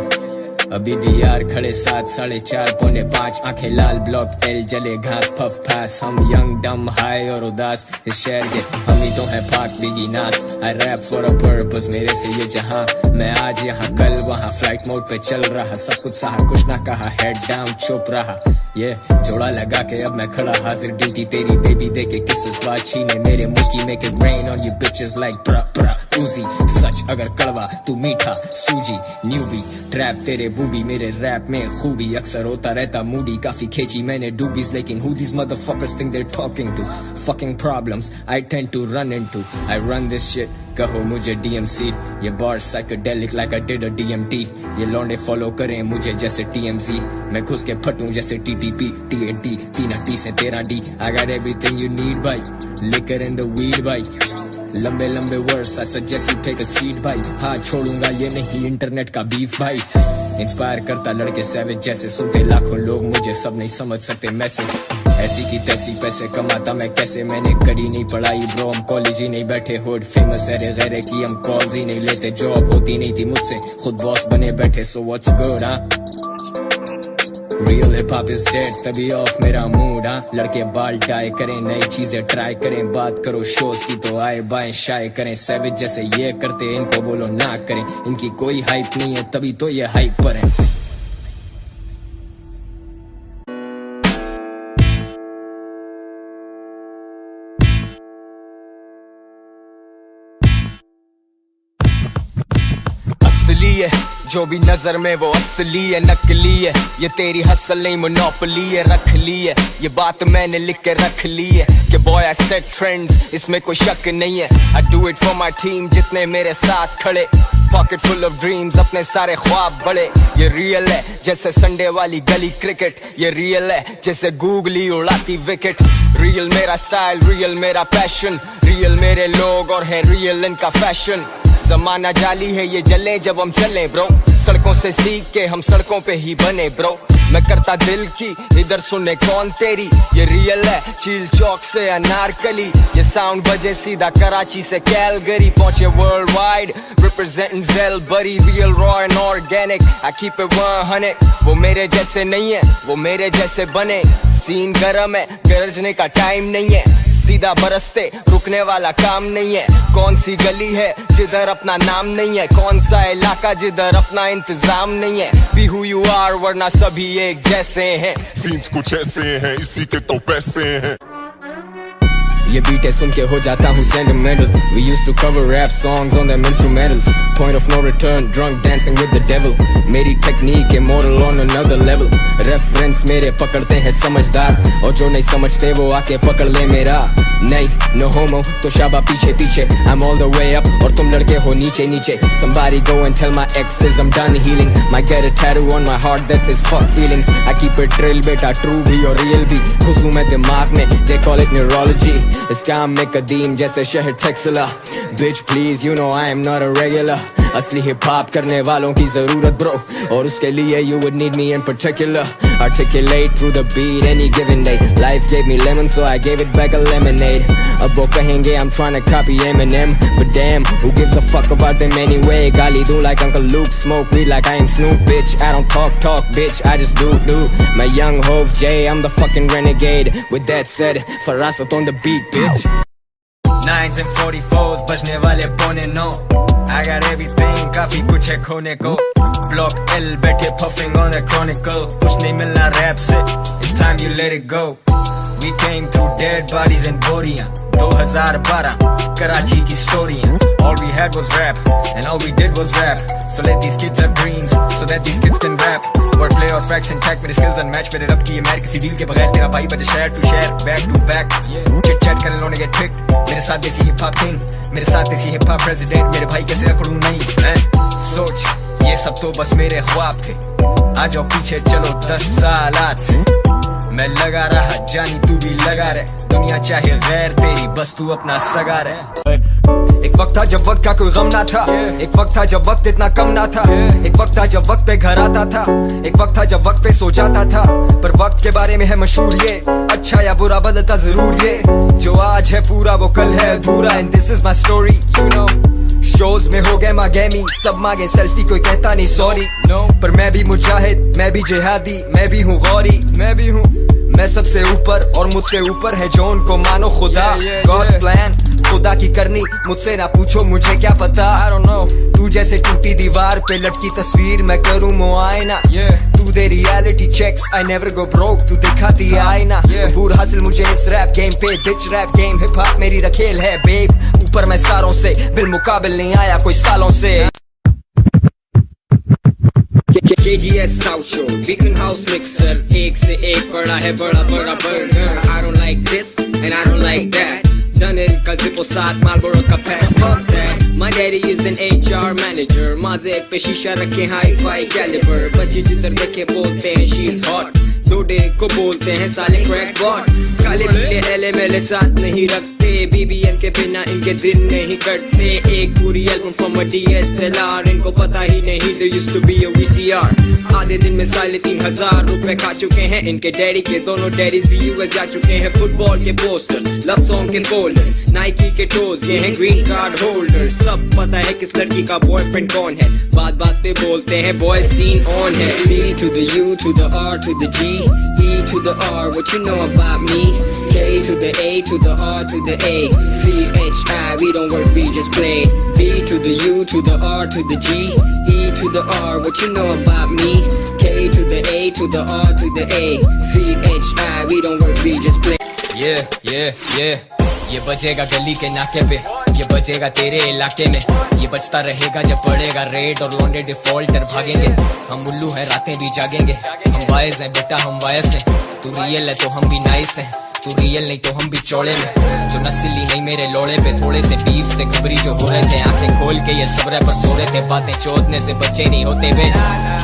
अभी भी यार खड़े 7, 4:30, 4:45, आंखें लाल, ब्लॉक एल जले, घास पफ पास, हम यंग डम हाई और उदास, इस शहर के हम ही तो है पाक बिगी नास। आई रैप फॉर अ पर्पस, मेरे से ये जहां, मैं आज यहाँ कल वहाँ, फ्लाइट मोड पे चल रहा, सब कुछ सहा कुछ ना कहा, हेड डाउन चुप रहा। ये जोड़ा लगा के अब मैं खड़ा हाजिर, ड्यूटी तेरी बेबी दे के किस बात छीने मेरे मुंह की, make it rain on you bitches like प्रा प्रा उजी। सच अगर कड़वा तू मीठा सूजी, न्यूबी ट्रैप तेरे बूबी, मेरे रैप में खूबी, अक्सर होता रहता मूडी, काफी खींची मैंने डूबीज, लेकिन who these motherfuckers think they're talking to? Fucking problems I tend to run into, I run this shit, कहो मुझे DMC, ये bars psychedelic like I did a DMT, ये लौंडे फॉलो करें मुझे जैसे TMZ, मैं घुस के फटूं जैसे TTP, TNT, 3 T से 13 D, I got everything you need भाई, liquor in the weed भाई, लंबे लंबे words I suggest you take a seat भाई, हाँ छोड़ूंगा ये नहीं इंटरनेट का बीफ भाई, इंस्पायर करता लड़के सैवेज जैसे, सुनते लाखों लोग मुझे, सब नहीं समझ सकते मैसेज, ऐसी की तैसी पैसे कमाता मैं कैसे, मैंने करी नहीं पढ़ाई ब्रो, हम कॉलेज ही नहीं बैठे, होड फेमस है गैरे की, हम कॉल्स ही नहीं लेते, जॉब होती नहीं थी मुझसे, खुद बॉस बने बैठे, सो व्हाट्स गुड हाँ। Real hip hop is dead, तभी ऑफ मेरा मूड हाँ, लड़के बाल डाई करें, नई चीजें ट्राई करें, बात करो शोज की तो आए बाएं शाये करें, सैवेज जैसे ये करते इनको बोलो ना करें, इनकी कोई हाइप नहीं है तभी तो ये हाइप पर है। असली है जो भी नजर में वो असली है, नकली है ये तेरी हसल नहीं मोनोपोली है, रख ली है ये बात मैंने लिख के रख ली है कि बॉय आई सेट ट्रेंड्स, इसमें कोई शक नहीं है, I do it for my team जितने मेरे साथ खड़े, पॉकेट फुल ऑफ ड्रीम्स अपने सारे ख्वाब बड़े, ये रियल है जैसे संडे वाली गली क्रिकेट, ये रियल है जैसे गूगली उड़ाती विकेट, रियल मेरा स्टाइल, रियल मेरा पैशन, रियल मेरे लोग और है रियल इनका फैशन, जमाना जाली है ये जले जब हम चले ब्रो, सड़कों से सीख के हम सड़कों पे ही बने ब्रो, मैं करता दिल की इधर सुने कौन तेरी, ये रियल है चील चौक से अनारकली, ये साउंड बजे सीधा कराची से कैलगरी, पहुंचे वर्ल्ड वाइड रिप्रेजेंटिंग जेल बरी, real raw and organic, I keep it 100, वो मेरे जैसे नहीं है वो मेरे जैसे बने, सीन गरम है गरजने का टाइम नहीं है, सीधा बरसते रुकने वाला काम नहीं है, कौन सी गली है जिधर अपना नाम नहीं है, कौन सा इलाका जिधर अपना इंतजाम नहीं है, बी हू यू आर वरना सभी एक जैसे हैं, सीन्स कुछ ऐसे हैं इसी के तो पैसे हैं। ये बीटे सुन के हो जाता हूँ sentimental, we used to cover rap songs on them instrumentals, point of no return, drunk dancing with the devil, मेरी technique immortal on another level, reference मेरे पकड़ते हैं समझदार, और जो नहीं समझते वो आके पकड़ ले मेरा, नहीं no homo तो शाबा पीछे पीछे, I'm all the way up और तुम लड़के हो नीचे नीचे, somebody go and tell my exes I'm done healing, might get a tattoo on my heart that's his fuck feelings, I keep it real बेटा true भी और real भी, घुसूं मैं दिमाग में they call it neurology, इस काम में कदीम जैसे शहर Taxila, bitch please you know I am not a regular, असली हिप हॉप करने वालों की जरूरत ब्रो, और उसके लिए you would need me in particular, articulate through the beat any given day, life gave me lemon so I gave it back a lemonade, अब वो कहेंगे I'm trying to copy Eminem, but damn, who gives a fuck about them anyway? गाली दूं like Uncle Luke, smoke weed like I am Snoop, bitch. I don't talk, bitch, I just do. My young Hov J, I'm the fucking renegade. With that said, Farasat on the beat, bitch. 9s and 44s बजने वाले पौने 9 I got everything, काफी कुछ है खोने को Block L बैठे puffing on the chronicle कुछ नहीं मिलना रैप से It's time you let it go We came through dead bodies and बोरियां 2012 कराची की स्टोरियां All we had was rap and all we did was rap So let these kids have dreams so that these kids can rap Wordplay और facts intact मेरे skills unmatched मेरे रब की ये मैर किसी डील के बगैर तेरा भाई बजे share to share back to back Chit chat करने लोने get picked मेरे साथ देसी हिप हॉप किंग मेरे साथ देसी हिप हॉप प्रेसिडेंट मेरे भाई कैसे अकड़ू नहीं सोच ये सब तो बस मेरे ख्वाब थे आ जाओ पीछे चलो 10 साल आज से मैं लगा रहा जानी तू भी लगा रहे दुनिया चाहे गैर तेरी बस तू अपना सगा रहे एक वक्त था जब वक्त का कोई गम ना था एक वक्त था जब वक्त इतना कम ना था एक वक्त था जब वक्त पे घर आता था एक वक्त था जब वक्त पे सो जाता था पर वक्त के बारे में है मशहूर ये अच्छा या बुरा बदलता जरूर ये जो आज है पूरा वो कल है अधूरा and this is my story you know shows में हो गए मांगेमी सब मांगे सेल्फी कोई कहता नहीं सॉरी पर मैं भी मुजाहिद मैं भी जिहादी मैं भी हूँ गौरी मैं भी हूँ मैं सबसे ऊपर और मुझसे ऊपर है जो उनको मानो खुदा गॉड्स प्लान खुदा की करनी मुझसे ना पूछो मुझे क्या पता I don't know तू जैसे टूटी दीवार पे लटकी तस्वीर मैं करूँ मुआयना तू दे reality checks I never go broke तू दिखाती आईना पूरा हासिल मुझे इस रैप गेम पे बिच रैप गेम हिप हॉप मेरी रखेल है बेब ऊपर मैं सारों से बिलमुकाबिल नहीं आया कोई सालों से KGS South Show, Beacon House Mixer एक से एक बड़ा है बड़ा बड़ा burger I don't like this and I don't like that Done it का जिपो साथ Marlboro का pack Fuck that My daddy is an HR manager माजे पे शीशा रखे hi-fi caliber बच्चे जिधर देखे बोलते हैं she's hot डोडे को बोलते हैं साले क्रैक बॉट काले पीले एले मेले साथ नहीं रखते BBM के बिना इनके दिन नहीं कटते एक पूरी एल्बम फ्रॉम अ DSLR इनको पता ही नहीं there used to be a VCR आधे दिन में साले 3000 रुपए खा चुके हैं इनके डैडी के दोनों डैडीज भी US जा चुके हैं फुटबॉल के पोस्टर्स लव सॉन्ग के फोल्डर्स नाइकी के टोज ये हैं ग्रीन कार्ड होल्डर्स सब पता है किस लड़की का बॉयफ्रेंड कौन है बात बात पे बोलते हैं बॉय सीन ऑन है B to the U to the R to the G E to the R what you know about me K to the A to the R to the A C H I we don't work we just play B to the U to the R to the G E to the R what you know about me K to the A to the R to the A C H I we don't work we just play yeah ये बजेगा गली के नाके पे ये बजेगा तेरे इलाके में ये बचता रहेगा जब पड़ेगा रेड और लौंडे डिफॉल्टर भागेंगे हम उल्लू हैं रातें भी जागेंगे हम वाइज हैं बेटा हम वायस हैं तू रियल है तो हम भी नाइस हैं तू रियल नहीं तो हम भी चौड़े में जो नस्ली नहीं मेरे लोड़े पे थोड़े से बीफ से घबरी जो हो रहे थे आंखें खोल के ये सब रैपर सो रहे थे बातें चोदने से बच्चे नहीं होते वे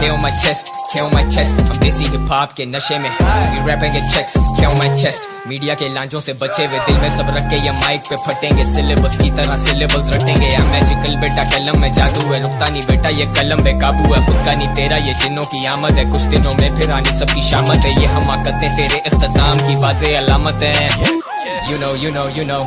Kill my chest हम देसी हिप हॉप के नशे में We rapping के checks Kill my chest media के लांचों से बचे हुए दिल में सब रख के ये माइक पे फटेंगे सिलेबस की तरह सिलेबल्स रटेंगे या मैजिकल बेटा कलम में जादू है रुकता नहीं बेटा ये कलम बेकाबू है खुद का नहीं तेरा ये जिन्नों की आमद है कुछ दिनों में फिर आनी सबकी शामत है ये हमाकतें तेरे इख्तिताम की वाज़े अलामत है You know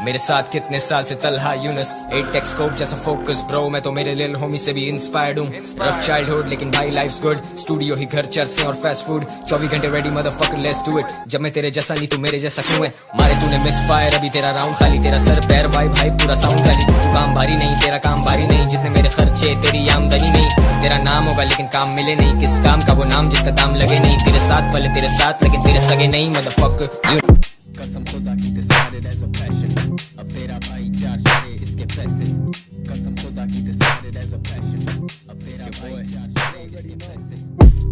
मेरे साथ कितने साल से तलहा यूनस 8x स्कोप जैसा फोकस ब्रो मैं तो मेरे लिल होमी से भी इंस्पायर्ड हूँ रफ चाइल्डहुड लेकिन भाई लाइफ्स गुड स्टूडियो ही घर चर्चे और फास्ट फूड 24 घंटे ready motherfucker let's do it जब मैं तेरे जैसा नहीं तू मेरे जैसा क्यों है मारे तूने मिस फायर अभी तेरा राउंड खाली तेरा सर पैर भाई पूरा साउंड खाली तू काम भारी नहीं तेरा काम भारी नहीं जितने मेरे खर्चे तेरी आमदनी नहीं तेरा नाम होगा लेकिन काम मिले नहीं किस काम का वो नाम जिसका दाम लगे नहीं तेरे साथ वाले तेरे साथ लेकिन तेरे सगे नहीं मदरफकर कसम खुदा की started as a passion अब तेरा भाई चार शरे इसके पैसे कसम खुदा की started as a passion अब तेरा भाई चार शरे इसके पैसे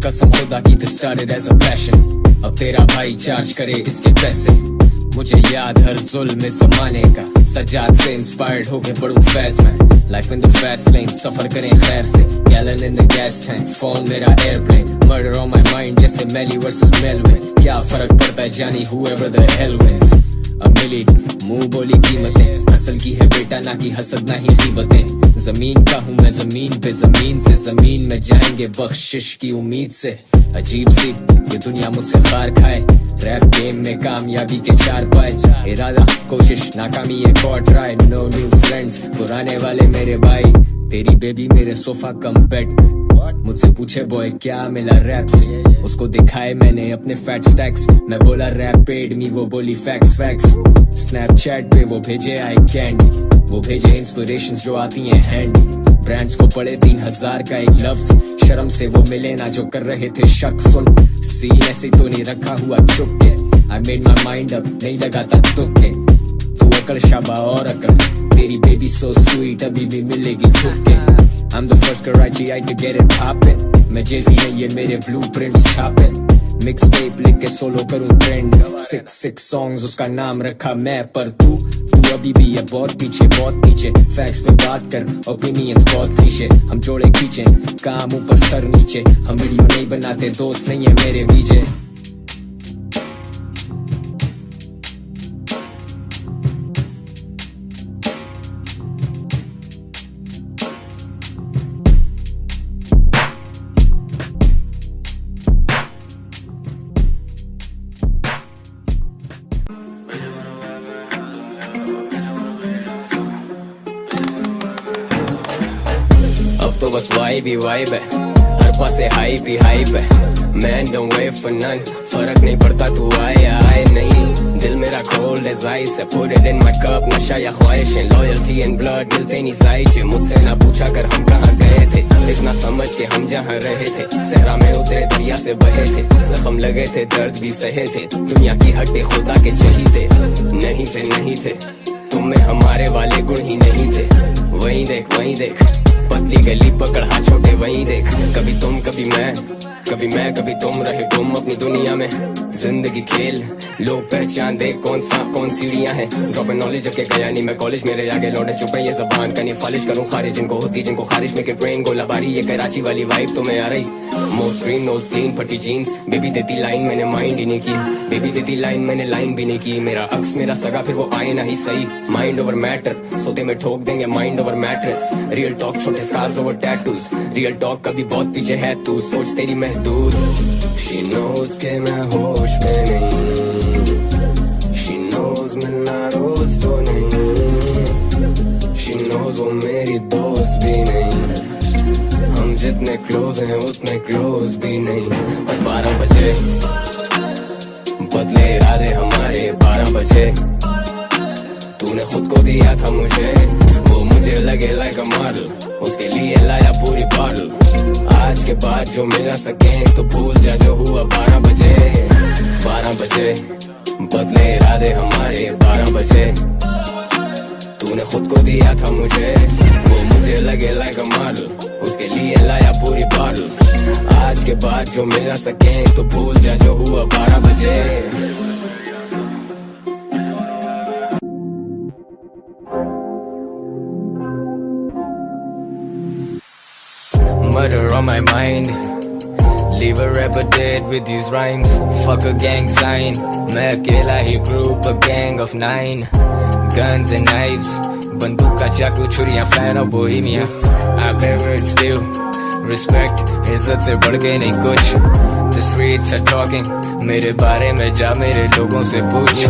कसम खुदा की started as a passion अब तेरा भाई चार्ज करे इसके पैसे मुझे याद हर जुल्म ज़माने का सजाद से इंस्पायर्ड हो गए बड़ू फैज में life in the fast lane सफर करें खैर से gallon in the gas tank phone मेरा airplane murder on my mind जैसे मेली वर्सेस मेलविन क्या फर्क पड़ता है जानी whoever the hell wins अब मिली मुंह बोली कीमतें असल की है बेटा ना की हसद ना ही कीमतें जमीन का हूँ मैं जमीन पे जमीन से जमीन में जाएंगे बख्शिश की उम्मीद से अजीब सी ये दुनिया मुझसे खार खाए, रैप गेम में कामयाबी के 4 पाए, इरादा कोशिश नाकामी एक और ट्राई, नो न्यू फ्रेंड्स पुराने वाले मेरे भाई, तेरी बेबी मेरे सोफा कम बेड, मुझसे पूछे बॉय क्या मिला रैप से, उसको दिखाए मैंने अपने फैट स्टैक्स, मैं बोला रैप पेड मी, वो बोली फैक्स फैक्स, स्नैपचैट पे वो भेजे आई कैंडी, वो भेजे इंस्पिरेशंस जो आती हैं हैंडी, ब्रांड्स को पड़े 3000 का एक लफ्ज, शर्म से वो मिले ना जो कर रहे थे शक, सुन सीन ऐसे तो नहीं रखा हुआ चुप के, I made my mind up नहीं लगाता तुक्के, तू अकड़ शाबा और अकड़, तेरी बेबी सो स्वीट अभी भी मिलेगी छुप के, I'm the first Karachi I to get it poppin', मैं Jay-Z है ये मेरे blueprints छापिन, mixtape लिख के सोलो करूँ ट्रेंड, 6 songs उसका नाम रखा मैं, पर तू अभी भी है बहुत पीछे, फैक्ट्स पे बात कर, ओपिनियंस बहुत क्लीशे, हम जोड़े खींचे, काम ऊपर सर नीचे, हम वीडियो नहीं बनाते, दोस्त नहीं है मेरे वीजे। तो बस वाइब ही वाइब है, हर पासे हाइप ही हाइप है, man don't wait for none, फर्क नहीं पड़ता तू आए या आए नहीं, दिल मेरा कोल्ड एज आइस है, put it in my cup, नशा या ख्वाहिशें, लॉयल्टी एंड ब्लड मिलते नहीं जायजे, मुझसे ना पूछा कर हम कहाँ गए थे, इतना समझ के हम जहाँ रहे थे, सहरा में उतरे दरिया से बहे थे, जख्म लगे थे दर्द भी सहे थे, दुनिया की हड्डी खुदा के चहीते नहीं थे, तुम में हमारे वाले गुण ही नहीं थे, वहीं देख पतली गली पकड़ हाथ छोटे वहीं देख, कभी तुम कभी मैं कभी तुम रहे गुम अपनी दुनिया में, जिंदगी खेल लोग पहचान दे कौन सीढ़ियां हैं, ड्रॉप नॉलेज के गया नहीं मैं कॉलेज, मेरे आगे लौटे चुपे ये जबान कनी फालिश करूं खारिज, जिनको होती जिनको खारिश में के ट्रेन गोला बारी, ये कराची वाली वाइब तुम्हें आ रही, मोस्ट ग्रीन नोज क्लीन फटी जीन्स, बेबी देती लाइन मैंने माइंड ही नहीं की, बेबी देती लाइन मैंने लाइन भी नहीं की, मेरा अक्स मेरा सगा फिर वो आए ना ही सही, माइंड ओवर मैटर, सोते में ठोक देंगे mind over mattress, real talk छोटे scars over tattoos, real talk कभी बहुत पीछे है तू, सोच तेरी महदूद, शी नोज के मैं होश में नहीं, शी नोज मिलना रोज तो नहीं, शी नोज वो मेरी दोस्त भी नहीं, हम जितने क्लोज हैं उतने क्लोज भी नहीं, पर 12 बजे बदले इरादे हमारे, 12 बजे तूने खुद को दिया था मुझे, वो मुझे लगे लाइक अ मॉडल, उसके लिए लाया पूरी बॉटल, आज के बाद जो मिल ना सके तो भूल जा जो हुआ 12 बजे बदले इरादे हमारे, 12 बजे तूने खुद को दिया था मुझे, वो मुझे लगे लाइक अ मॉडल, उसके लिए लाया पूरी बॉटल, आज के बाद जो मिल ना सके तो भूल जा जो हुआ 12 बजे। Murder on my mind, leave a rapper dead with these rhymes, fuck a gang sign, मैं अकेला ही group a gang of 9, guns and knives, बंदूक का चाकू छुरियां flat out bohemia, I pay words due, respect इज्जत से बढ़ के नहीं कुछ, the streets are talking, मेरे बारे में जा मेरे लोगों से पूछ,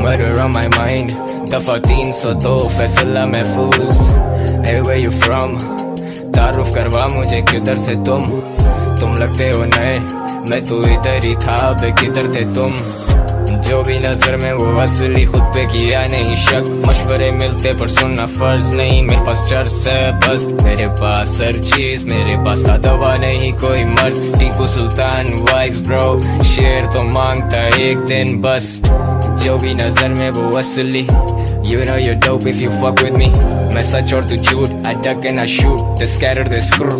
murder on my mind, दफा 302 फैसला महफूज, hey where you from, तारुफ करवा मुझे किधर से तुम लगते हो नए, मैं तो इधर ही था बे किधर थे तुम, जो भी नजर में वो असली खुद पे किया नहीं शक, मशवरे मिलते पर सुनना फर्ज नहीं, मेरे पास चर्च है बस, मेरे पास हर चीज, मेरे पास था दवा नहीं कोई मर्ज, टीपू सुल्तान वाइब्स ब्रो, शेर तो मांगता एक दिन बस, जो भी नजर में वो असली, you know you're dope if you fuck with me, मैं सच और तू झूठ, I duck and I shoot, they scatter they screw,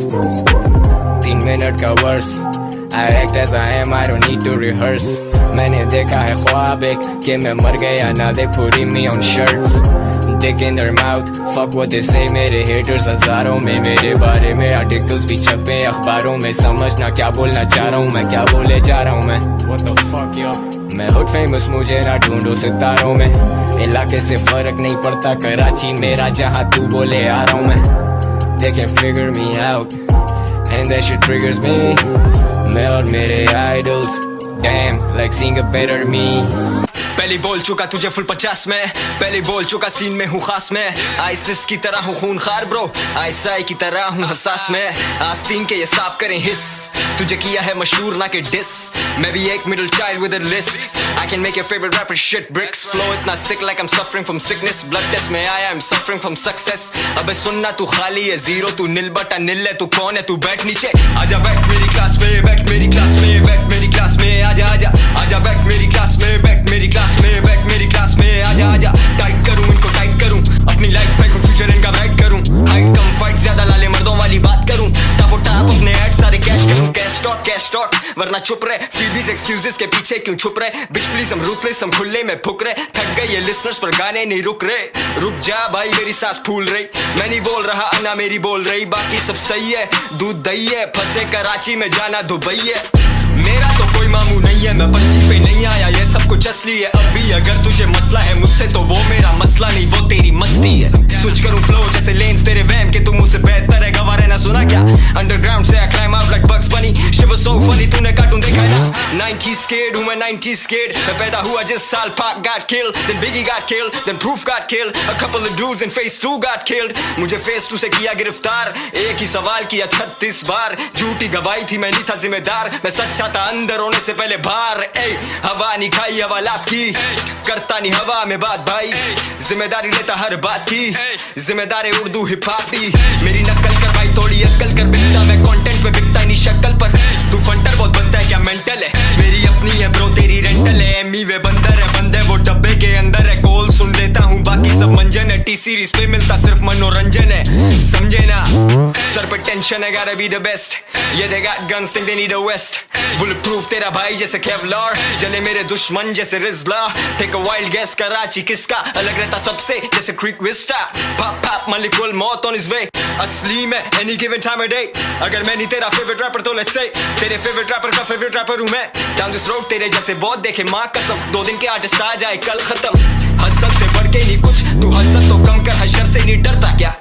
3 minute का verse, I act as I am, I don't need to rehearse, मैंने देखा है ख्वाब एक कि मैं मर गया ना they putting me on shirts, dick in their mouth, fuck what they say, मेरे haters हजारों में, मेरे बारे में आर्टिकल्स भी छपे अखबारों में, समझना क्या बोलना चाह रहा हूँ मैं, क्या बोले जा रहा हूँ मैं, what the fuck yo, मैं हुड फेमस मुझे ना ढूंढो सितारों में, इलाके से फर्क नहीं पड़ता कराची मेरा, जहाँ तू बोले आ रहा हूँ मैं, they can figure me out and that shit triggers me, मैं और मेरे idols, damn, like seeing a better me. पहले बोल चुका तुझे फुल 50 में, पहले बोल चुका सीन में हूँ खास में, आइसिस की तरह हूँ खून खार ब्रो, आईसाई की तरह हूँ हसास में, आस्तीन के ये साफ करें हिस, तुझे किया है मशहूर ना के डिस, मैं भी एक middle child with a list, I can make your favorite rapper shit bricks, flow इतना sick like I'm suffering from sickness, blood test में आया I'm suffering from success, अबे सुनना तू खाली है जीरो, तू नील बटा नील है, तू कौन है, तू बैठ नीचे, आजा बैठ मेरी क्लास में, बैठ मेरी क्लास में, बैठ मेरी क्लास में, आजा आजा आजा बैठ मेरी क्लास में, बैठ मेरी क्लास में, बैठ मेरी क्लास में, आजा आजा टाइट करूं इनको टाइट करूं, अपनी लाइफ पे को फ्यूचर इनका ब्राइट करूं, हाइट कम फाइट ज्यादा लाले मर्दों वाली बात करूं, टापो टाप अपने ऐड सारे कैश करूं, कैश टॉक वरना चुप रहे, फ्रीबीज एक्सक्यूजेस के पीछे क्यों छुप रहे, बिच प्लीज हम रूथलेस हम खुले में फुक रहे, थक गए ये लिसनर्स पर गाने नहीं रुक रहे, रुक जा भाई मेरी सांस फूल रही, मैं नहीं बोल रहा अन्ना मेरी बोल रही, बाकी सब सही है, दूध दही है, फंसे कराची में जाना दुबई है, मेरा तो कोई मामू नहीं है, मैं पर्ची पे नहीं आया, ये सब कुछ असली है, अब भी अगर तुझे मसला है मुझसे तो वो मेरा मसला नहीं, वो तेरी मस्ती है, स्विच करूं फ्लो जैसे लेन्स तेरे वैम के, तू मुझसे बेहतर है गवा रहना, सुना क्या अंडरग्राउंड से I climb up like bugs बनी, शिव सो फनी तूने कार्टून देखा है ना, 90s kid हूं मैं 90s kid, मैं पैदा हुआ जिस साल Pac got killed, then Biggie got killed, then Proof got killed, a couple of dudes in Phase 2 got killed, मुझे Phase 2 से किया गिरफ्तार, एक ही सवाल किया 36 बार, झूठी गवाही थी मैं नहीं था जिम्मेदार, मैं सच्चा था अंदर होने से पहले बाहर, हवा नहीं खाई हवालात की, करता नहीं हवा में बात भाई, जिम्मेदारी लेता हर बात की, जिम्मेदारी उर्दू हिप हॉप की, मेरी नकल कर भाई थोड़ी अक्ल कर, बिकता मैं कंटेंट पे बिकता नहीं शक्ल पर, तू फंटर बहुत बनता है क्या मेंटल है, मेरी अपनी है ब्रो तेरी रेंटल है, एमी वे बंदर है बंदे वो डब्बे के अंदर है, कॉल सुन लेता हूँ बाकी सब मंजन है, टी सीरीज पे मिलता सिर्फ मनोरंजन है, समझे ना सर पे टेंशन है, gotta be the best, ये they got guns think they need a west, bulletproof तेरा भाई जैसे केवलार, जले मेरे दुश्मन जैसे रिजला, take a wild guess Karachi किसका अलग रहता सबसे जैसे creek Vista, pop pop molecule मौत on his way, असली में any given time of day, अगर मैं नहीं तेरा favorite rapper तो let's say तेरे favorite rapper का favorite rapper हूँ मैं, down this road तेरे जैसे बहुत देखे माँ कसम, 2 दिन के आर्टिस्ट आ जाए कल खत्म, हसद से बढ़ के नहीं कुछ, तू हसद तो कम कर, हशर से नहीं डरता क्या,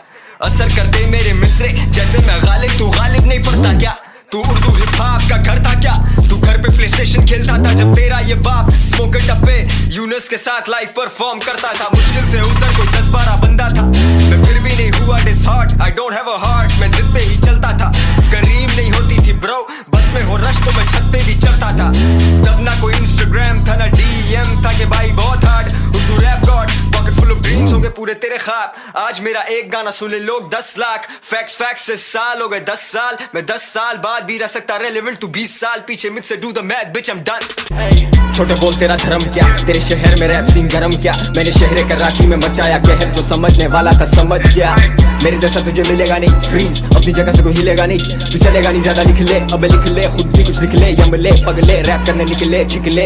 असर करते मेरे मिसरे जैसे मैं गालिब, तू गालिब नहीं पड़ता क्या, तू उर्दू हिप हॉप का घर था क्या, तू घर पे प्ले स्टेशन खेलता था जब तेरा ये बाप स्मोक डब्बे यूनस के साथ लाइव परफॉर्म करता था, मुश्किल से उधर कोई 10-12 बंदा था, मैं फिर भी नहीं हुआ disheart, I don't have a heart, मैं जिद पे ही चलता था, करीम नहीं होती थी ब्रो, बस में हो रश तो मैं छत पे भी चढ़ता था, तब ना कोई इंस्टाग्राम था ना DM था कि भाई बहुत hard, Urdu rap god pocket full of dreams होंगे पूरे तेरे ख्वाब, आज मेरा एक गाना सुने लोग 10 लाख, फैक्ट्स से साल हो गए 10 साल, मैं 10 साल बाद भी रह सकता रेलेवेंट, तू 20 साल पीछे मुझसे do the math bitch I am done, छोटे बोल तेरा धर्म क्या, तेरे शहर में रैप सीन गरम क्या, मैंने शहर कराची में मचाया कहर, जो समझने वाला था समझ गया, मेरे जैसा तुझे मिलेगा नहीं, फ्रीज अपनी जगह से कोई हिलेगा नहीं, तू चलेगा नहीं ज्यादा लिख ले, अबे लिख ले खुद भी कुछ लिख ले, यमले पगले रैप करने निकले चिकले,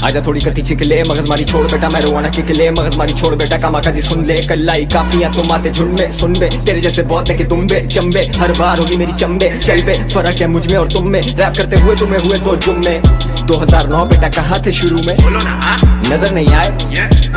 आजा थोड़ी कति चिकले, मगजमारी छोड़ बेटा मैं रोवाना किकले, मगजमारी छोड़ बेटा कामाकाजी सुन ले, कल्लाई काफियां तो माते झुंड में सुन बे, तेरे जैसे बहुत देखे तुम्बे चंबे, हर बार होगी मेरी चंबे चल बे, फर्क है मुझ में और तुम में, रैप करते हुए तुम्हें हुए तो जुम में, 2009 बेटा कहाँ थे शुरू में, नजर नहीं आए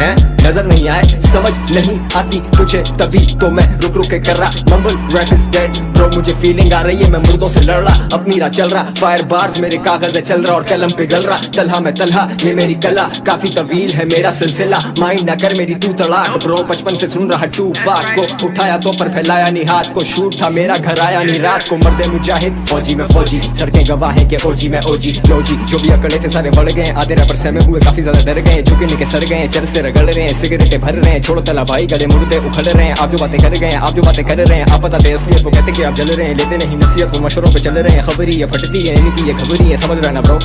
हैं, नजर नहीं आए, समझ नहीं आती तुझे तभी तो मैं रुक रुक के कर रहा, mumble rap is dead bro, मुझे फीलिंग आ रही है मैं मुर्दों से लड़ रहा, अपनी राह चल रहा, फायर बार्स मेरे कागज है चल रहा और कलम पिघल रहा, तलहा मैं तलहा ये मेरी कला, काफी तवील है मेरा सिलसिला, माइंड ना कर मेरी तू तड़ाक ब्रो, बचपन से सुन रहा टू पाक को, उठाया तो पर फैलाया नहीं हाथ को, शूट था मेरा घर आया नहीं रात को, मर्दे मुजाहिद फौजी में फौजी, सड़कें गवाह है के ओजी में ओजी लोजी, जो भी अकड़े थे सारे बढ़ गए, आधे रैपर सहमे हुए काफी ज्यादा डर गए, झुके निके सर गए, चर से रगड़ रहे हैं, सिगरेटें भर रहे हैं, छोड़ो तला भाई गले मुर्दे उखड़ रहे हैं, आप जो बातें कर गए आप जो बातें कर रहे हैं, आप बताते असलियत वो कैसे कि आप जल रहे हैं, लेते नहीं नसीहत वो मशवरों पे चल रहे हैं, खबरी ये फटती है इनकी ये खबरी है, समझ रहा ना ब्रो,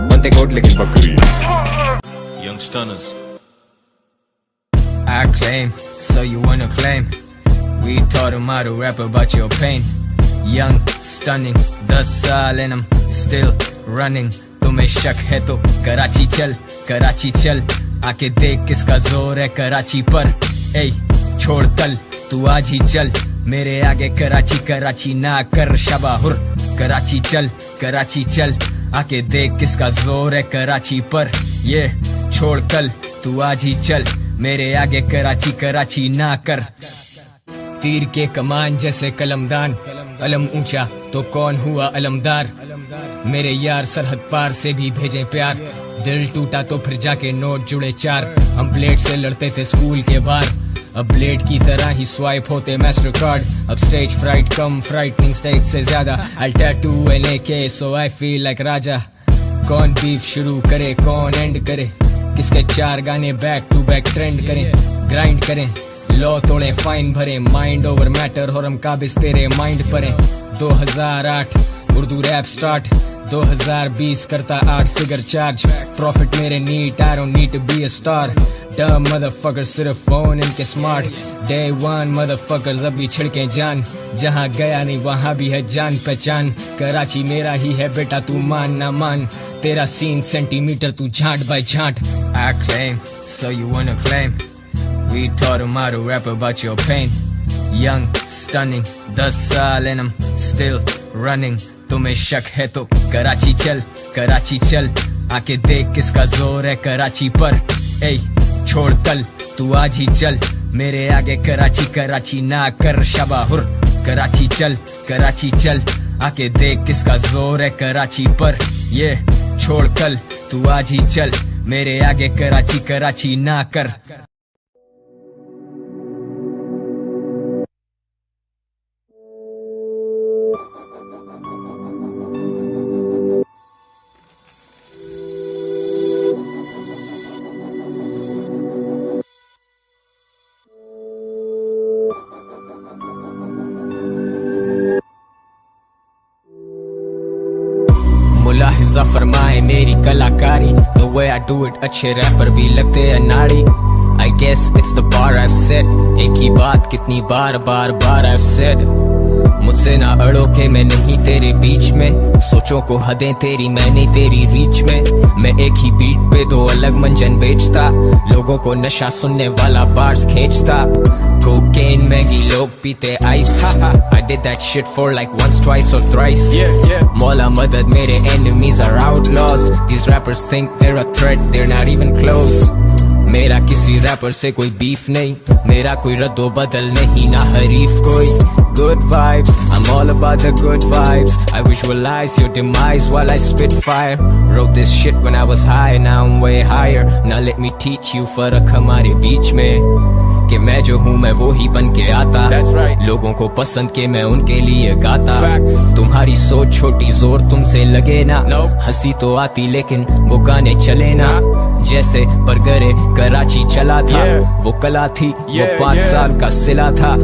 बनते कोट लेकिन बकरी, Young Stunners. I claim, so you wanna claim, we taught him how to rap about your pain, young, stunning, 10 साल and I'm still running, तुम्हें शक है तो कराची चल, आके देख किसका जोर है कराची पर, ए छोड़ तल तू आज ही चल, मेरे आगे कराची ना कर शबाहुर, कराची चल, आके देख किसका जोर है कराची पर, ये छोड़ कल तू आज ही चल, मेरे आगे कराची ना कर, तीर के कमान जैसे कलमदान, अलम ऊंचा तो कौन हुआ अलमदार, मेरे यार सरहद पार से भी भेजे प्यार, दिल टूटा तो फिर जाके नोट जुड़े चार, हम ब्लेड से लड़ते थे स्कूल के बाहर, अब ब्लेड की तरह ही स्वाइप होते मास्टर कार्ड, अब स्टेज फ्राइट कम फ्राइटनिंग स्टेज से ज्यादा, I tattoo an AK so I feel like राजा, कौन बीफ शुरू करे कौन एंड करे, किसके 4 गाने बैक टू बैक ट्रेंड करें, ग्राइंड करें लॉ तोड़े फाइन भरे, माइंड ओवर मैटर और हम काबिज तेरे माइंड परे, 2008 उर्दू रैप स्टार्ट, 2020 करता 8 फिगर चार्ज, प्रॉफिट मेरे neat, I don't need to be a star, dumb motherfucker सिर्फ फोन इनके स्मार्ट, डे 1 मदरफकर्स अभी छिड़के जान, जहां गया नहीं वहां भी है जान पहचान, कराची मेरा ही है बेटा तू मान ना मान, तेरा सीन सेंटीमीटर तू झांट bye झांट, I claim so you wanna claim, we taught him how to rap about your pain, young stunning 10 साल and I'm still running, तुम्हें शक है तो कराची चल, आके देख किसका जोर है कराची पर, ए छोड़ कल तू आज ही चल, मेरे आगे कराची ना कर शबाहुर, कराची चल, आके देख किसका जोर है कराची पर, ये छोड़ कल तू आज ही चल, मेरे आगे कराची ना कर। मुलाहिजा फरमाए मेरी कलाकारी, the way I do it अच्छे रैपर भी लगते हैं नाड़ी, I guess it's the bar I've set, एक ही बात कितनी बार I've said, मुझसे ना अड़ो के मैं नहीं तेरे बीच में, सोचों को हदें तेरी मैंने तेरी रीच में, मैं एक ही बीट पे 2 अलग मंजन बेचता, लोगों को नशा सुनने वाला बार्स खींचता, कोकेन मैगी लोग पीते ice, I did that shit for like once twice or thrice, मौला मदद मेरे enemies are outlaws, these rappers think they're a threat, they're not even close, मेरा किसी रैपर से कोई बीफ नहीं, मेरा कोई रद्दो बदल नहीं ना हरीफ कोई, good vibes, I'm all about the good vibes, I visualize your demise while I spit fire, wrote this shit when I was high, now I'm way higher, now let me teach you फर्क हमारे बीच में, कि मैं जो हूँ मैं वो ही बन के आता, लोगों को पसंद के मैं उनके लिए गाता, तुम्हारी सोच छोटी जोर तुमसे लगे ना, हंसी तो आती लेकिन वो गाने चले ना, जैसे बरगरे कराची चला था, वो कला थी वो 5 साल का सिला था,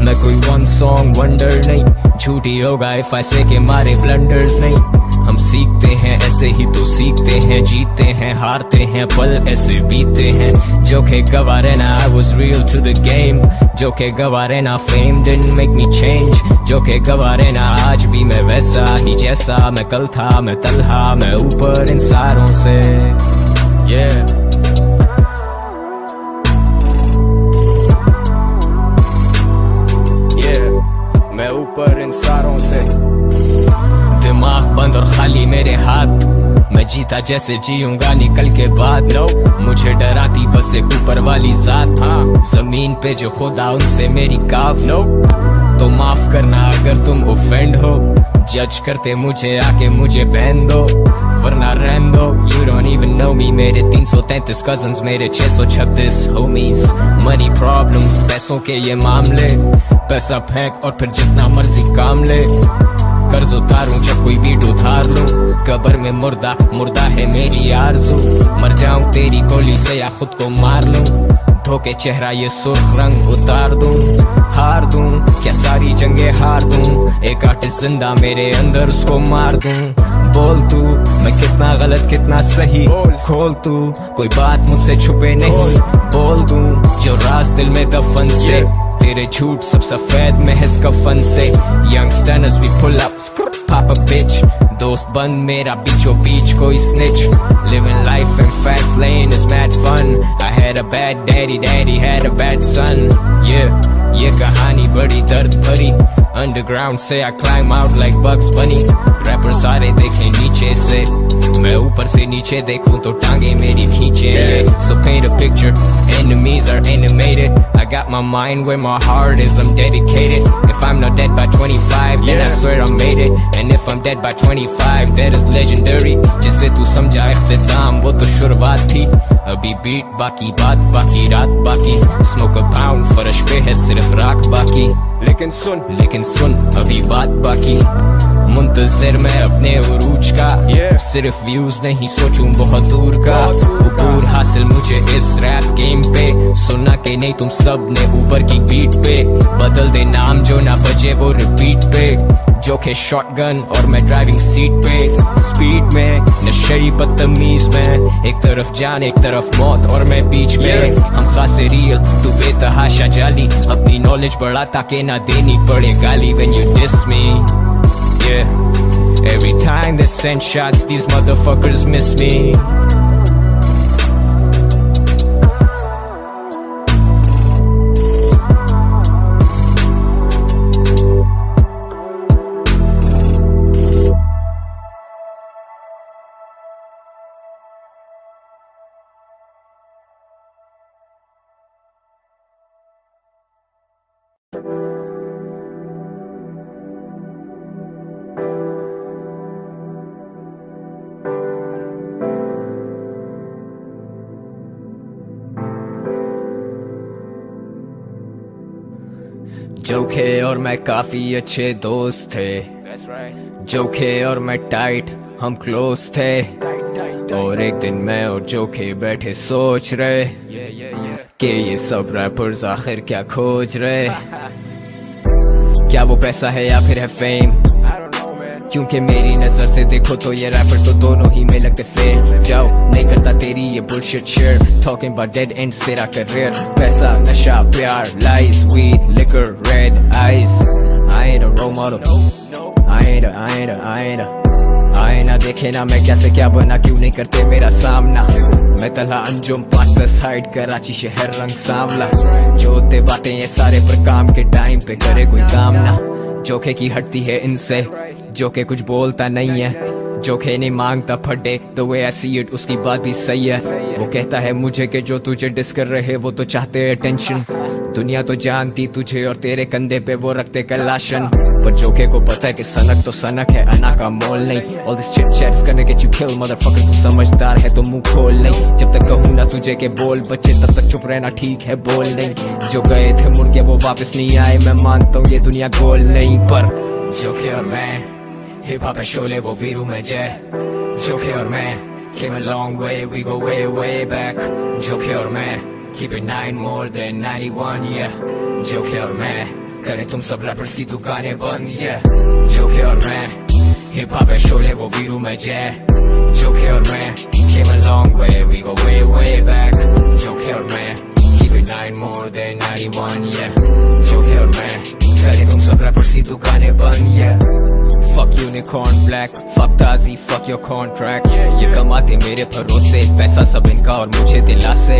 मैं कोई वन सॉन्ग वंडर नहीं, झूठी होगा इफ आई से के मारे ब्लंडर्स नहीं, हम सीखते हैं ऐसे ही तो सीखते हैं, जीते हैं हारते हैं पल ऐसे बीतते हैं, जो के गवा रहना I was real to the game, जो के गवा रहना fame didn't make me change, जो के गवा रहना आज भी मैं वैसा ही जैसा मैं कल था, मैं तलहा मैं ऊपर इन सारों से, yeah मैं ऊपर इन सारों से, दिमाग बंद और खाली मेरे हाथ, मैं जीता जैसे जीऊंगा निकल के बाद, मुझे डराती बस एक ऊपर वाली जात, जमीन पे जो खुदा उनसे मेरी काफ, तो माफ करना अगर तुम ऑफेंड हो, जज करते मुझे आके मुझे बहन दो, वरना रहन दो, you don't even know me, मेरे 333 cousins मेरे 636 homies, money problems पैसों के ये मामले, पैसा फेंक और फिर जितना मर्जी काम ले, कर्ज उतारूं जब कोई बीट उधार लूं, कब्र में मुर्दा है मेरी आरज़ू, मर जाऊं तेरी गोली से या खुद को मार लूं, धोके चेहरा ये सुर्ख रंग उतार दूं, हार दूं क्या सारी जंगे हार दूं, एक आर्टिस्ट जिंदा मेरे अंदर उसको मार दूं, बोल तू मैं कितना गलत कितना सही, खोल तू कोई बात मुझसे छुपे नहीं, बोल दूं जो राज दिल में दफन से, तेरे झूठ सब सफेद महज कफन से, youngsters we pull up pop a bitch, दोस्त बंद मेरा बीचों बीच कोई snitch, living life in fast lane is mad fun, I had a bad daddy had a bad son, yeah ये कहानी बड़ी दर्द भरी अंडरग्राउंड से I climb out like Bugs Bunny rapper सारे देखे नीचे से मैं ऊपर से नीचे देखूं तो टांगे मेरी खींचे So paint a picture, enemies are animated I got my mind where my heart is, I'm dedicated If I'm not dead by 25 then I swear I made it And if I'm dead by 25 that is legendary जिसे तू समझा इख्तिताम वो तो शुरुआत थी अभी beat बाकी बात बाकी रात बाकी Smoke a pound फर्श पे है सिर्फ राख बाकी लेकिन सुन अभी बात बाकी मुंतज़िर मैं अपने उरूज का सिर्फ व्यूज नहीं सोचूं बहुत दूर का ऊपर हासिल मुझे इस रैप गेम पे सुना के नहीं तुम सब ने ऊपर की बीट पे बदल दे नाम जो ना बजे वो रिपीट पे जो के शॉटगन और मैं ड्राइविंग सीट पे स्पीड में नशे बदतमीज में एक तरफ जान एक तरफ मौत और मैं बीच में हम खासे रियल तू बेतहाशा जाली अपनी नॉलेज बढ़ा ताकि ना देनी पड़े गाली when you diss me yeah every time they send shots these motherfuckers miss me जोखे और मैं काफी अच्छे दोस्त थे जोखे और मैं टाइट हम क्लोज थे और एक दिन मैं और जोखे बैठे सोच रहे कि ये सब रैपर्स आखिर क्या खोज रहे क्या वो पैसा है या फिर है फेम क्योंकि मेरी नजर से देखो तो ये रैपर्स तो दोनों ही में लगते फेल जाओ नहीं करता तेरी ये bullshit share talking about dead ends तेरा करियर पैसा नशा प्यार lies weed liquor red eyes I ain't a role model I ain't a देखे ना मैं कैसे क्या बना क्यों नहीं करते मेरा सामना मैं तला अंजुम 5-10 हाइट कराची शहर रंग सांवला जो होते बातें ये सारे पर काम के टाइम पे करे कोई काम ना जोखे की हटती है इनसे जोखे कुछ बोलता नहीं है जोखे नहीं मांगता फटे तो वे ऐसी उसकी बात भी सही है वो कहता है मुझे कि जो तुझे डिस कर रहे वो तो चाहते हैं अटेंशन दुनिया तो जानती तुझे और तेरे कंधे पे वो रखते कलाशन पर जोखे को पता है कि सनक तो सनक है अना का मोल नहीं all this chit chats gonna get you killed motherfucker तू समझदार है तो मुंह खोल नहीं जब तक कहूँ ना तुझे के बोल बच्चे तब तक चुप रहना ठीक है बोल नहीं जो गए थे मुड़ के वो वापस नहीं आए मैं मानता हूँ ये दुनिया गोल नहीं पर जोखे और मैं हिप हॉप है शोले वो वीरू में जय जोखे और मैं came a long way we go way back जोखे और मैं keep it 9 more than 91 yeah जोखे और मैं करें तुम सब रैपर्स की दुकानें बंद yeah जोखे और मैं हिप हॉप है शोले वो वीरू में जय जोखे और मैं came a long way we go way back जोखे और मैं keep it 9 more than 91 yeah जोखे और मैं करें तुम सब रैपर्स की दुकानें बंद yeah Fuck unicorn black, fuck ताजी, fuck your contract ये कमाते मेरे भरोसे पैसा सब इनका और मुझे दिलासे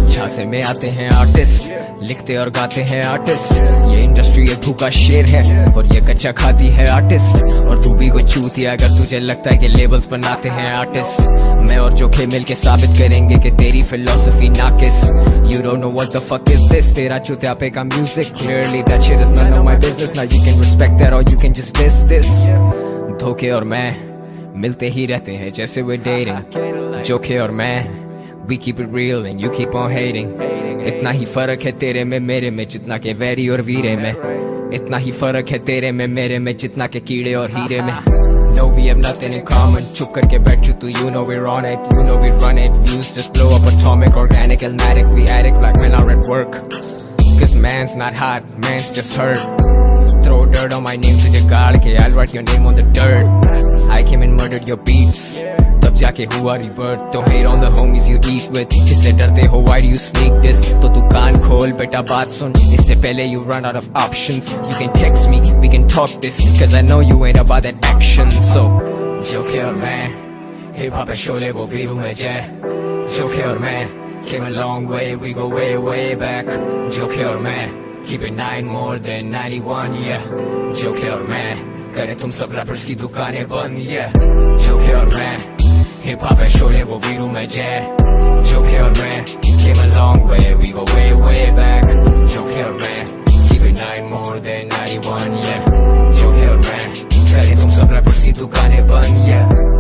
झांसे में आते हैं आर्टिस्ट लिखते और गाते हैं आर्टिस्ट ये इंडस्ट्री एक भूखा शेर है और ये कच्चा खाती है आर्टिस्ट और तू भी कोई चूतिया अगर तुझे लगता है कि लेबल्स बनाते हैं आर्टिस्ट मैं और जोखे मिलके साबित करेंगे कि तेरी philosophy नाकिस You don't know what the fuck is this तेरा चुतिया पे का music Clearly that shit is none of my business Now you can respect that or you can just diss this धोखे और मैं मिलते ही रहते हैं जैसे we're dating जोखे और मैं We keep it real and you keep on hating इतना ही फर्क है तेरे में मेरे में जितना के वैरी और वीरे में इतना ही फर्क है तेरे में मेरे में जितना के कीड़े और हीरे में No, we have nothing in common चुप करके बैठ तू you know we're on it You know we run it Views just blow up atomic Organic, ilmatic We addict like men are at work Cause man's not hot Man's just hurt Throw dirt on my name तुझे गाड़ के I'll write your name on the dirt I came and murdered your beats तब जाके हुआ rebirth Don't hate on the homies you eat with किससे डरते हो why do you sneak this तो तू कान खोल बेटा बात सुन इससे पहले you run out of options You can text me we can talk this Cause I know you ain't about that action So जोखे और मैं hip hop है शोले वो वीरू में जय जोखे और मैं came a long way we go way back जोखे और मैं Keep it 9 more than 91, yeah. जो के और मैं करे तुम सब रैपर्स की दुकानें बंद, yeah. जो के और मैं हिप हॉप है शोले वो वीरू में जय. जो के और मैं came a long way, we go way way back. जो के और मैं keep it 9 more than 91, yeah. जो के और मैं करे तुम सब रैपर्स की दुकानें बंद, yeah.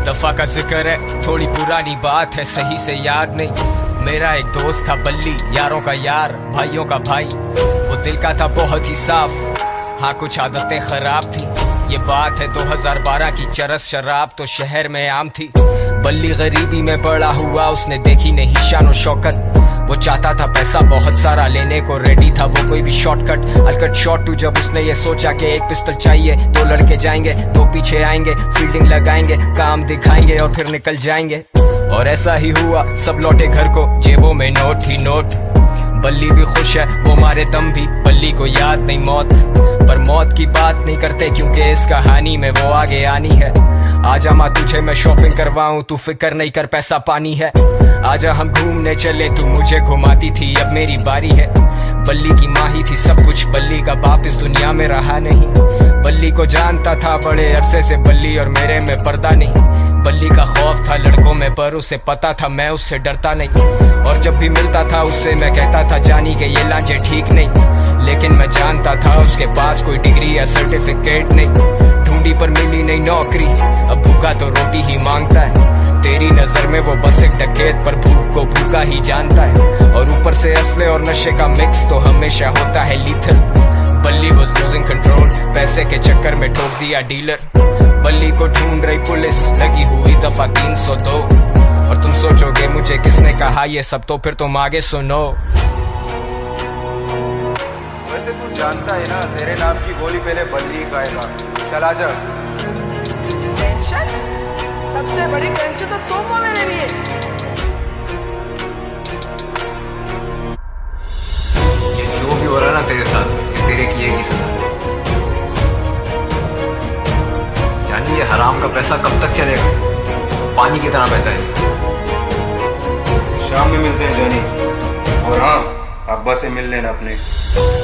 दफा का जिक्र है, थोड़ी पुरानी बात है, सही से याद नहीं. मेरा एक दोस्त था बल्ली, यारों का यार, भाइयों का भाई. वो दिल का था बहुत ही साफ, हाँ कुछ आदतें खराब थी. ये बात है 2012 की. चरस शराब तो शहर में आम थी. बल्ली गरीबी में बड़ा हुआ, उसने देखी नहीं शान और शौकत. वो चाहता था पैसा बहुत सारा, लेने को रेडी था वो कोई भी shortcut. I'll cut short to जब उसने ये सोचा कि एक पिस्टल चाहिए, 2 लड़के जाएंगे, 2 पीछे आएंगे, फील्डिंग लगाएंगे, काम दिखाएंगे और फिर निकल जाएंगे. और ऐसा ही हुआ, सब लौटे घर को, जेबों में नोट ही नोट. बल्ली भी खुश है, वो मारे दम भी, बल्ली को याद नहीं मौत. पर मौत की बात नहीं करते क्योंकि इस कहानी में वो आगे आनी है. आजा माँ तुझे मैं शॉपिंग करवाऊं, तू फिक्र नहीं कर पैसा पानी है. आजा हम घूमने चले, तू मुझे घुमाती थी, अब मेरी बारी है. बल्ली की माँ ही थी सब कुछ, बल्ली का बाप इस दुनिया में रहा नहीं. बल्ली को जानता था बड़े अरसे से, बल्ली और मेरे में पर्दा नहीं. बल्ली का खौफ था लड़कों में, पर उसे पता था मैं उससे डरता नहीं. और जब भी मिलता था उससे मैं कहता था जानी के ये लांचे ठीक नहीं. लेकिन मैं जानता था उसके पास कोई डिग्री या सर्टिफिकेट नहीं. ढूंढी पर मिली नहीं नौकरी, अब भूखा तो रोटी ही मांगता है. तेरी नजर में वो बस एक डकैत, पर भूख को भूखा ही जानता है. और ऊपर से असले और नशे का मिक्स तो हमेशा होता है लीथल. बल्ली was losing control, पैसे के चक्कर में ठोक दिया डीलर. बल्ली को ढूंढ रही पुलिस, लगी हुई दफा 302. और तुम सोचोगे मुझे किसने कहा ये सब, तो फिर तुम आगे सुनो. वैसे तू जानता है ना, तेरे नाम की गोली पहले बल्ली ही खाएगा. चला जा. टेंशन? सबसे बड़ी टेंशन तो तुम हो मेरे लिए. ये जो भी हो रहा है ना तेरे साथ, ये तेरे किए की सजा. जानी ये हराम का पैसा कब तक चलेगा, पानी की तरह बहता है. शाम में मिलते हैं जानी. और हाँ, अब्बा से मिल लेना अपने.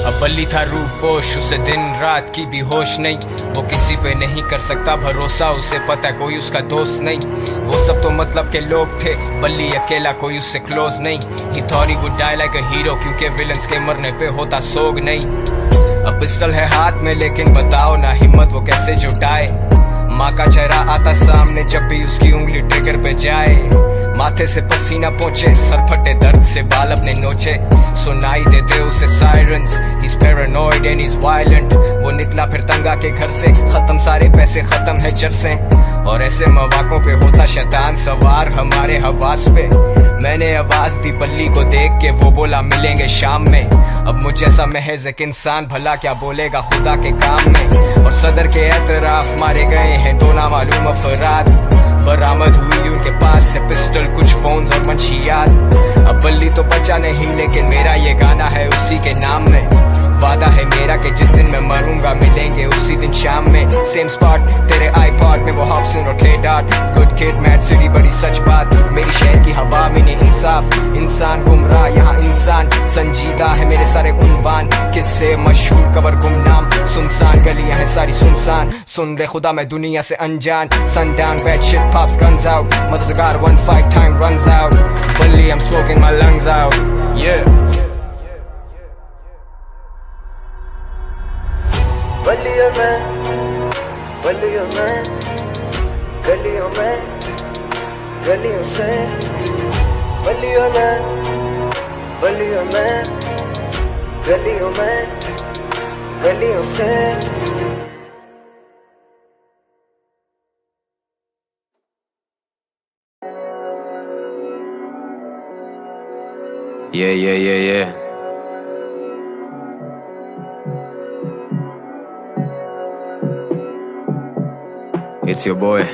अब बल्ली था रूपोश, उसे दिन रात की भी होश नहीं. वो किसी पे नहीं कर सकता भरोसा, उसे पता कोई उसका दोस्त नहीं. वो सब तो मतलब के लोग थे, बल्ली अकेला कोई उससे क्लोज नहीं. He thought he would die like a hero, क्योंकि विलन्स के मरने पे होता सोग नहीं. अब पिस्टल है हाथ में, लेकिन बताओ ना हिम्मत वो कैसे जुटाए. माँ का चेहरा आता सामने जब भी उसकी उंगली ट्रिगर पे जाए. माथे से पसीना पहुंचे, सर फटे दर्द से बाल अपने नोचे. सुनाई देते उसे sirens, he's paranoid and he's violent. वो निकला फिर तंगा के घर से, खत्म सारे पैसे, खत्म है जरसे. और ऐसे मौकों पे होता शैतान सवार हमारे हवास पे. मैंने आवाज दी बल्ली को देख के, वो बोला मिलेंगे शाम में. अब मुझ जैसा महज एक इंसान भला क्या बोलेगा खुदा के काम में. और सदर के एतराफ मारे गए हैं 2 नामालूम अफराद. बरामद हुई उनके पास से पिस्टल, कुछ फोन्स और मंशियात. अब बल्ली तो बचा नहीं, लेकिन मेरा ये गाना है उसी के नाम में. वादा है मेरा कि जिस दिन मैं मरूंगा मिलेंगे उसी दिन शाम में. सेम स्पॉट तेरे आईपॉड में, वो हॉब्सन और K-Dot. Good kid mad city बड़ी सच बात, मेरी शहर की हवा में नहीं इंसाफ. इंसान गुमराह यहाँ इंसान संजीदा है, मेरे सारे उन्वान किससे मशहूर कबर गुमनाम. सुनसान गलियां हैं सारी सुनसान, सुन ले खुदा मैं दुनिया से अनजान. Sundown bad shit pops guns out, मददगार 1-5 time runs out. Bally I'm smoking my lungs out, yeah. बल्ली और मैं, बल्ली और मैं, गलियों में, गलियों से. बल्ली और मैं, बल्ली और मैं, गलियों में, गलियों से. Yeah. It's your boy.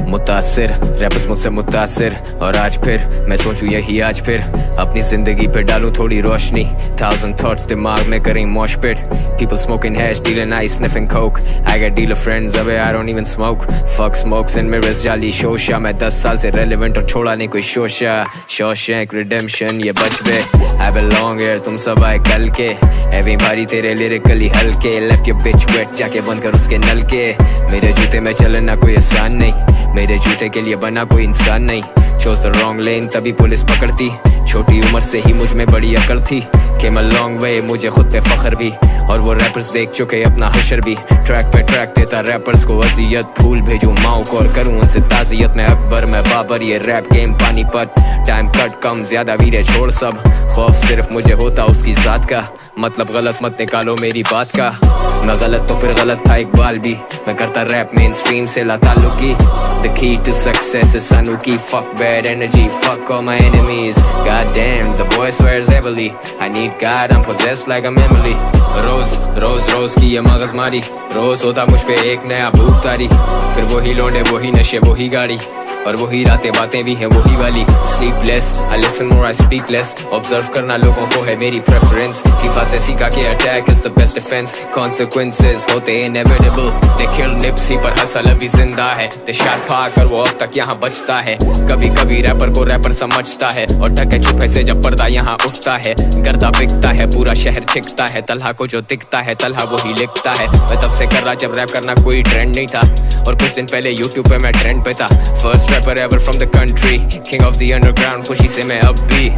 मुतासिर रैपर्स मुझसे मुतासिर और आज फिर मैं सोचूं यही आज फिर अपनी जिंदगी पे डालूं थोड़ी रोशनी 1000 thoughts दिमाग में करें mosh pit people smoking hash dealing ice sniffing coke I got dealer friends अबे I don't even smoke fuck smokes and mirrors जाली शोशा मैं 10 साल से relevant और छोड़ा नहीं कोई शोशा Shawshank Redemption ये बचबे I belong here तुम सब आए कल के heavy भारी तेरे lyrically हल्के left your bitch wet जाके बंद कर उसके नल के मेरे जूते में चलना कोई आसान नहीं मेरे जूते के लिए बना कोई इंसान नहीं chose the wrong lane तभी पुलिस पकड़ती छोटी उम्र से ही मुझ में बड़ी अकड़ थी came a long way मुझे खुद पे फख्र भी और वो रैपर्स देख चुके अपना हशर भी ट्रैक पे ट्रैक देता रैपर्स को अजियत फूल भेजूं माओ को और करूं उनसे ताजियत मैं अकबर मैं बाबर ये rap game Panipat time cut कम ज्यादा वीरे छोड़ सब खौफ सिर्फ मुझे होता उसकी जात का मतलब गलत मत निकालो मेरी बात का मैं गलत तो फिर गलत था इकबाल भी मैं करता रैप मेन स्ट्रीम से ला ताल्लुकी The key to success is Sanuki fuck bad energy fuck all my enemies God damn the boy swears heavily I need God I'm possessed like I'm Emily रोज की ये मगज मारी रोज होता मुझ पे एक नया भूख तारी फिर वही लौंडे वही नशे वही गाड़ी और वही रातें बातें भी हैं वही वाली sleepless I listen more I speak less observe करना लोगों को है मेरी preference FIFA से सीखा कि attack is the best defense consequences होते inevitable they kill Nipsey पर हसल अभी जिंदा है they shot Pac और वो अब तक यहाँ बचता है कभी कभी रैपर को रैपर समझता है और ढके छुपे से जब पर्दा यहाँ उठता है गर्दा बिकता है पूरा शहर छिकता है तलहा को जो दिखता है तलहा वही लिखता है मैं तब से कर रहा जब रैप करना कोई ट्रेंड नहीं था और कुछ दिन पहले YouTube पे मैं ट्रेंड पे था first rapper ever from the country king of the underground खुशी से मैं अब भी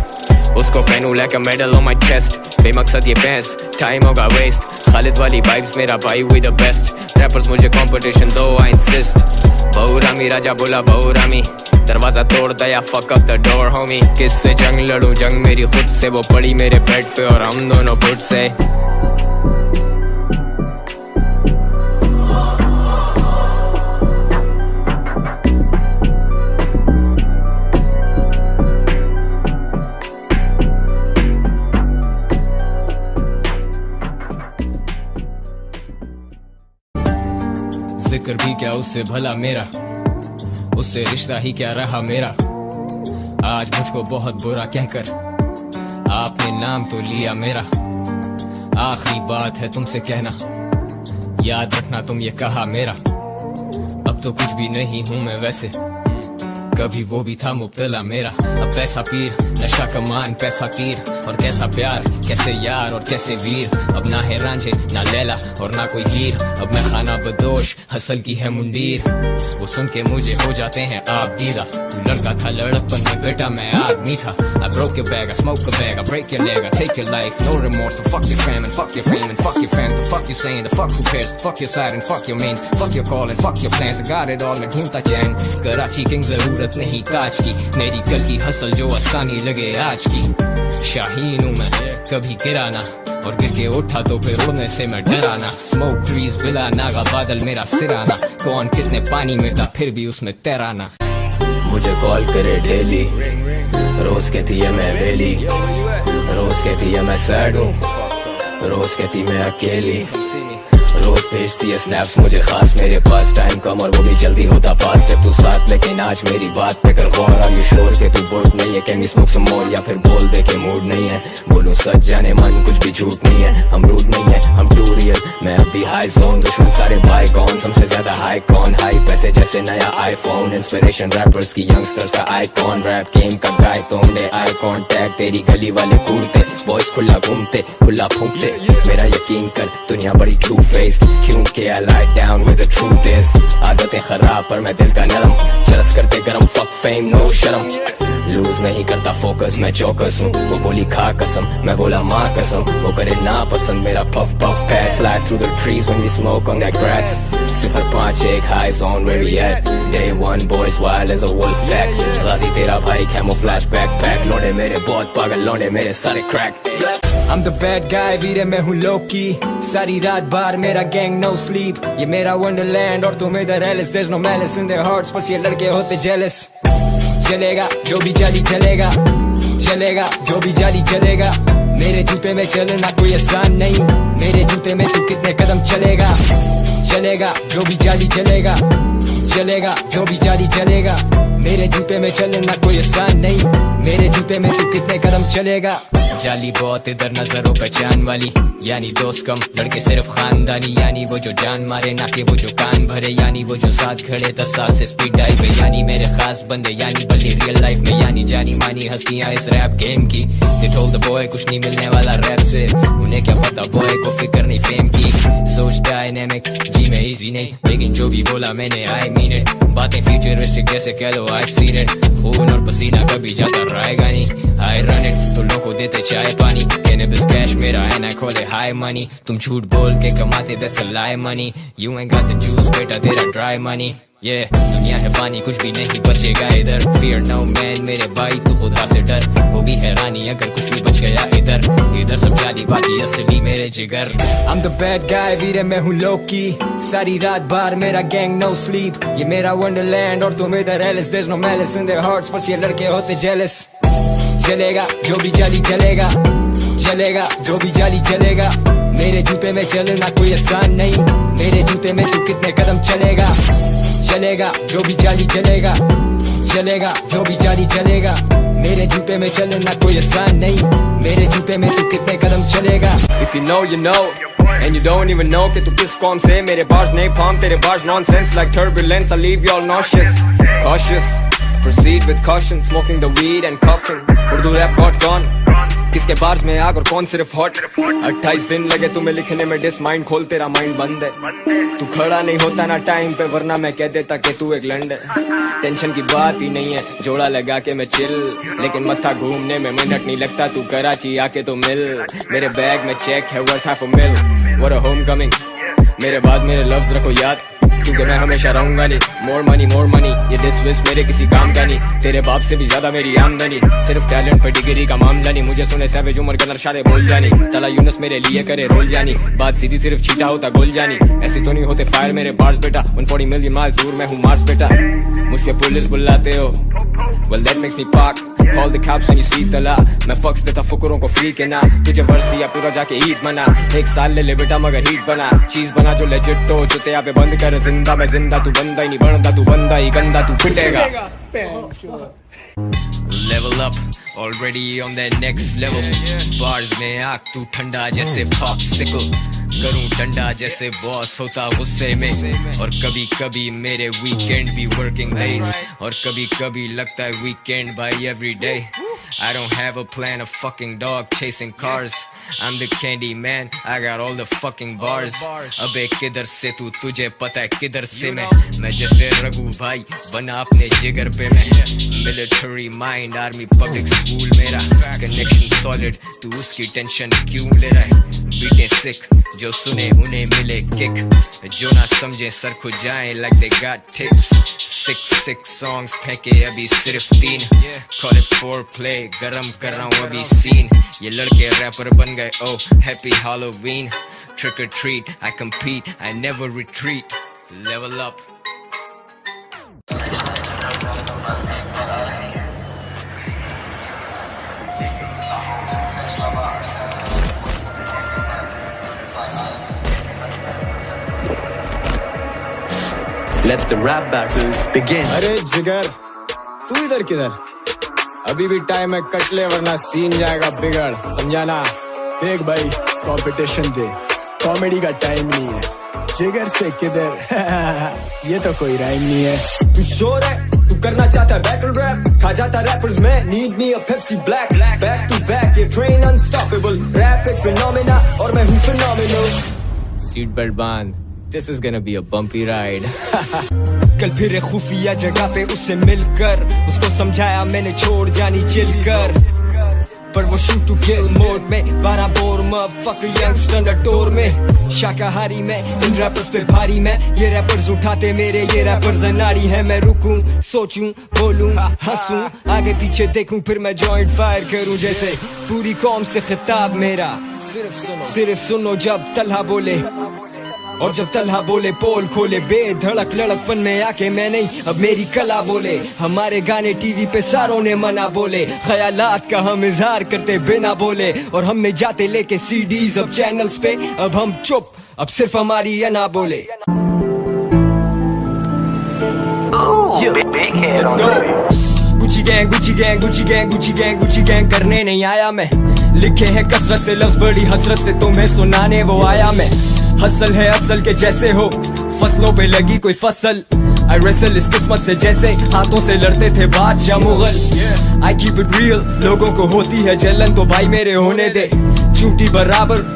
उसको पहनूं like a medal on my chest बेमकसद ये बहस टाइम होगा वेस्ट खालिद वाली वाइब्स मेरा भाई we the best rappers मुझे competition दो I insist बहुरामी राजा बोला बहुरामी दरवाजा तोड़ दया fuck up the door homie किससे जंग लड़ूं जंग मेरी खुद से वो पड़ी मेरे बेड पे और हम दोनों फुट से जिक्र भी क्या उससे भला मेरा उससे रिश्ता ही क्या रहा मेरा आज मुझको बहुत बुरा कहकर आपने नाम तो लिया मेरा आखिरी बात है तुमसे कहना याद रखना तुम ये कहा मेरा अब तो कुछ भी नहीं हूँ मैं वैसे कभी वो भी था मुब्तला मेरा अब पैसा पीर नशा कमान पैसा तीर और कैसा प्यार कैसे यार और कैसे वीर अब ना है रांझे ना लैला और ना कोई हीर अब मैं खाना बदोश हसल की है मुंडीर वो सुन के मुझे हो जाते हैं आप दीदा तू लड़का था लड़कपन में बेटा मैं आदमी था I broke your bag, I smoke a bag, I break your leg, I take your life, no remorse, so fuck your fam and fuck your fame and fuck your fans, the fuck you saying, the fuck who cares, fuck your side and fuck your mains, fuck your call and fuck your plans, I got it all मैं ढूंढता चैन Karachi king जरूरत नहीं ताज की मेरी कल की hustle जो आसानी लगे आज की शाहीन हूँ मैं कभी गिराना और गिर के उठा तो फिर रोने से मैं डराना स्मोक ट्रीज बिला नागा बादल मेरा सिराना कौन कितने पानी में था फिर भी उसमें तैराना मुझे कॉल करे डेली रोज कहती है मैं वेली रोज कहती है मैं सैड हूँ रोज कहती मैं अकेली रोज भेजती है स्नैप्स मुझे खास मेरे पास टाइम कम और वो भी जल्दी होता पास जब तू साथ लेकिन आज मेरी बात पे कर गौर आगे शोर के तू बोर्ड नहीं है कैन वी स्मोक सम मोर या फिर बोल दे के मूड नहीं है बोलूं सच जाने मन कुछ भी झूठ नहीं है हम रूड नहीं है हम टू रियल मैं अभी हाई जोन दुश्मन सारे बाईकॉन हमसे ज्यादा हाई कौन हाई पैसे जैसे नया आईफोन इंस्पिरेशन रैपर्स की यंगस्टर्स का आईकॉन रैप गेम का गाय तोड़े आई कॉन्टैक्ट तेरी गली वाले कूदते बॉयज खुला घूमते खुला फूंकते मेरा यकीन कर दुनिया बड़ी ट्रू फेस क्योंकि I lie down with the truth is आदतें खराब पर मैं दिल का नरम चरस करते गरम fuck fame no शर्म लूज नहीं करता फोकस मैं चौकस हूँ वो बोली खा कसम मैं बोला माँ कसम वो करे ना पसंद मेरा puff puff pass slide through the trees when we smoke on that grass 051 high zone where we at day one boys wild as a wolf pack गाजी तेरा भाई camouflage backpack लौंडे मेरे बहुत पागल लौंडे मेरे सारे crack I'm the bad guy, वीरे मैं हूँ लोकी. सारी रात बार मेरा gang no sleep. ये मेरा wonderland और तुम इधर Alice. There's no malice in their hearts, बस ये लड़के होते jealous. चलेगा जो भी जाली चलेगा, चलेगा जो भी जाली चलेगा. मेरे जूते में चलना कोई आसान नहीं. मेरे जूते में तू कितने कदम चलेगा. चलेगा जो भी जाली चलेगा, चलेगा जो भी जाली चलेगा. मेरे जूते में चलना कोई आसान नहीं. मेरे जूते में तू कितने कदम चलेगा. जाली बहुत इधर नजरों पहचान वाली, यानी दोस्त कम लड़के सिर्फ खानदानी. यानी वो जो जान मारे ना कि वो जो कान भरे. यानी वो जो साथ खड़े 10 साल से स्पीड डायल पे. यानी मेरे खास बंदे, यानी बल्कि रियल लाइफ में. यानी जानी मानी हस्तियां इस रैप गेम की. They told the boy कुछ नहीं मिलने वाला रैप से. उन्हें क्या पता बॉय को फिक्र नहीं फेम की. सोच डायनेमिक जी में इजी नहीं, लेकिन जो भी बोला मैंने I mean it. बातें फ्यूचरिस्टिक जैसे कह लो I've seen it. खून और पसीना कभी जाता रहेगा नहीं. I run it तो लोगों को देते चाय पानी. Cannabis cash मेरा and I call it high money. तुम झूठ बोल के कमाते that's a lie money. You ain't got the juice बेटा तेरा dry money. Yeah, दुनिया है फानी कुछ भी नहीं बचेगा इधर. Fear no man मेरे भाई तू खुदा से डर. होगी हैरानी अगर कुछ भी बच गया इधर. इधर सब जाली बाकी असली मेरे जिगर. I'm the bad guy, वीरे मैं हूँ लोकी. सारी रात बार मेरा gang no sleep. ये मेरा wonderland और तुम इधर Alice. There's no malice in their hearts, बस ये लड़के होते jealous. चलेगा जो भी जाली चलेगा, चलेगा जो भी जाली चलेगा. मेरे जूते में चलना कोई आसान नहीं. मेरे जूते में तू कितने कदम चलेगा. चलेगा जो भी जाली चलेगा, चलेगा जो भी जाली चलेगा. मेरे जूते में चलना कोई आसान नहीं. मेरे जूते में तू कितने कदम चलेगा. If you know, you know. And you don't even know कि तू किस कौम से. मेरे bars napalm, तेरे bars nonsense like turbulence. I leave y'all nauseous, cautious. Proceed with caution, smoking the weed and coughing. Urdu rap got gone. किसके bars में आग और कौन सिर्फ हॉट. 28 दिन लगे तुम्हें लिखने में डिस. माइंड खोल तेरा माइंड बंद है. तू खड़ा नहीं होता ना टाइम पे, वरना मैं कह देता कि तू एक लंड है. टेंशन की बात ही नहीं है, जोड़ा लगा के मैं चिल. लेकिन मत्था घूमने में मिनट नहीं लगता. तू कराची आके तो मिल. मेरे बैग में चेक है worth half a mil. What a homecoming. मेरे बाद मेरे लफ्ज रखो याद, क्योंकि मैं हमेशा रहूंगा नहीं. मोर मनी ये डिस मेरे किसी काम का नहीं. तेरे बाप से भी ज्यादा मेरी आमदनी. सिर्फ टैलेंट पे डिग्री का मामला नहीं. मुझे सुने सैवेज उमर गनर शारे बोल जानी. तला यूनस मेरे लिए करे रोल जानी. बात सीधी सिर्फ छीटा होता गोल जानी. ऐसी तो नहीं होते फायर मेरे बार्स बेटा. 140 मिलियन माइल्स दूर मैं हूँ मार्स बेटा. मुझे पुलिस बुलाते हो, well that makes me park. Call the cops when you see the law. मैं फक्स देता फुकरों को फ्री के ना. तुझे वर्ष दिया पूरा जाके ईद मना. 1 साल ले बेटा मगर हीट बना. चीज बना जो लेजिट तो चुते यहाँ पे बंद कर. जिंदा मैं जिंदा, तू बंदा ही नहीं बनता. तू बंदा ही गंदा, तू पिटेगा. Level up, already on that next level. Bars में आग तू ठंडा जैसे popsicle. करूं डंडा जैसे बॉस होता गुस्से में. और कभी कभी मेरे weekend भी working days. और कभी कभी लगता है weekend by every day. I don't have a plan, a fucking dog chasing cars. I'm the candy man, I got all the fucking bars. अबे किधर से तू, तुझे पता है किधर से मैं जैसे रघु भाई बना अपने जिगर पे मैं. Military mind, army public school मेरा. Connection solid, तू उसकी टेंशन क्यों ले रहा है. बीटे sick, जो सुने उन्हें मिले kick. जो ना समझे सर खुद जाए like they got tips. 6 songs फेंके अभी सिर्फ 3. Call it foreplay, गरम कर रहा हूँ अभी scene. ये लड़के रैपर बन गए, oh happy Halloween. Trick or treat, I compete, I never retreat. Level up. Let the rap battle begin. अरे जिगर तू इधर किधर. अभी भी टाइम है कट ले वरना सीन जाएगा बिगड़. समझाना. देख भाई कंपटीशन दे, कॉमेडी का टाइम नहीं है. जिगर से किधर ये तो कोई राइम नहीं है. तू शोर है, तू करना चाहता है बैटल रैप. खा जाता रैपर्स में, need me a Pepsi black. Back to back ये ट्रेन अनस्टॉपेबल. रैप एक फिनोमेना और मैं हूँ फिनोमेनल. Seat belt बांध, this is gonna be a bumpy ride. कल फिर एक खुफिया जगह पे उससे मिलकर उसको समझाया मैंने छोड़ जानी चिल कर. पर वो शूट टू किल मोड में 12 बोर मफक यंगस्टर डोर में शाकाहारी में इन रैपर्स पे भारी मैं ये रैपर्स उठाते मेरे ये रैपर्स अनाड़ी है मैं रुकूं सोचूं बोलूं हंसूं आगे पीछे देखूं फिर मैं जॉइंट फायर करूं जैसे पूरी कौम से खिताब मेरा सिर्फ सुनो जब तलहा बोले और जब तलहा बोले पोल खोले बेधड़क लड़कपन में आके मैं नहीं अब मेरी कला बोले हमारे गाने टीवी पे सारों ने मना बोले ख्यालात का हम इजहार करते बिना बोले और हम नहीं जाते लेके सीडीज अब चैनल्स पे अब हम चुप अब सिर्फ हमारी अना बोले Gucci gang Gucci gang Gucci gang Gucci gang Gucci gang करने नहीं आया मैं लिखे हैं कसरत से लफ्ज बड़ी हसरत से तुम्हें सुनाने वो आया मैं हसल है असल के जैसे हो फसलों पे लगी कोई फसल I wrestle इस किस्मत से जैसे हाथों से लड़ते थे बादशाह Mughal I keep it real लोगों को होती है जलन तो भाई मेरे होने दे झूठी बराबर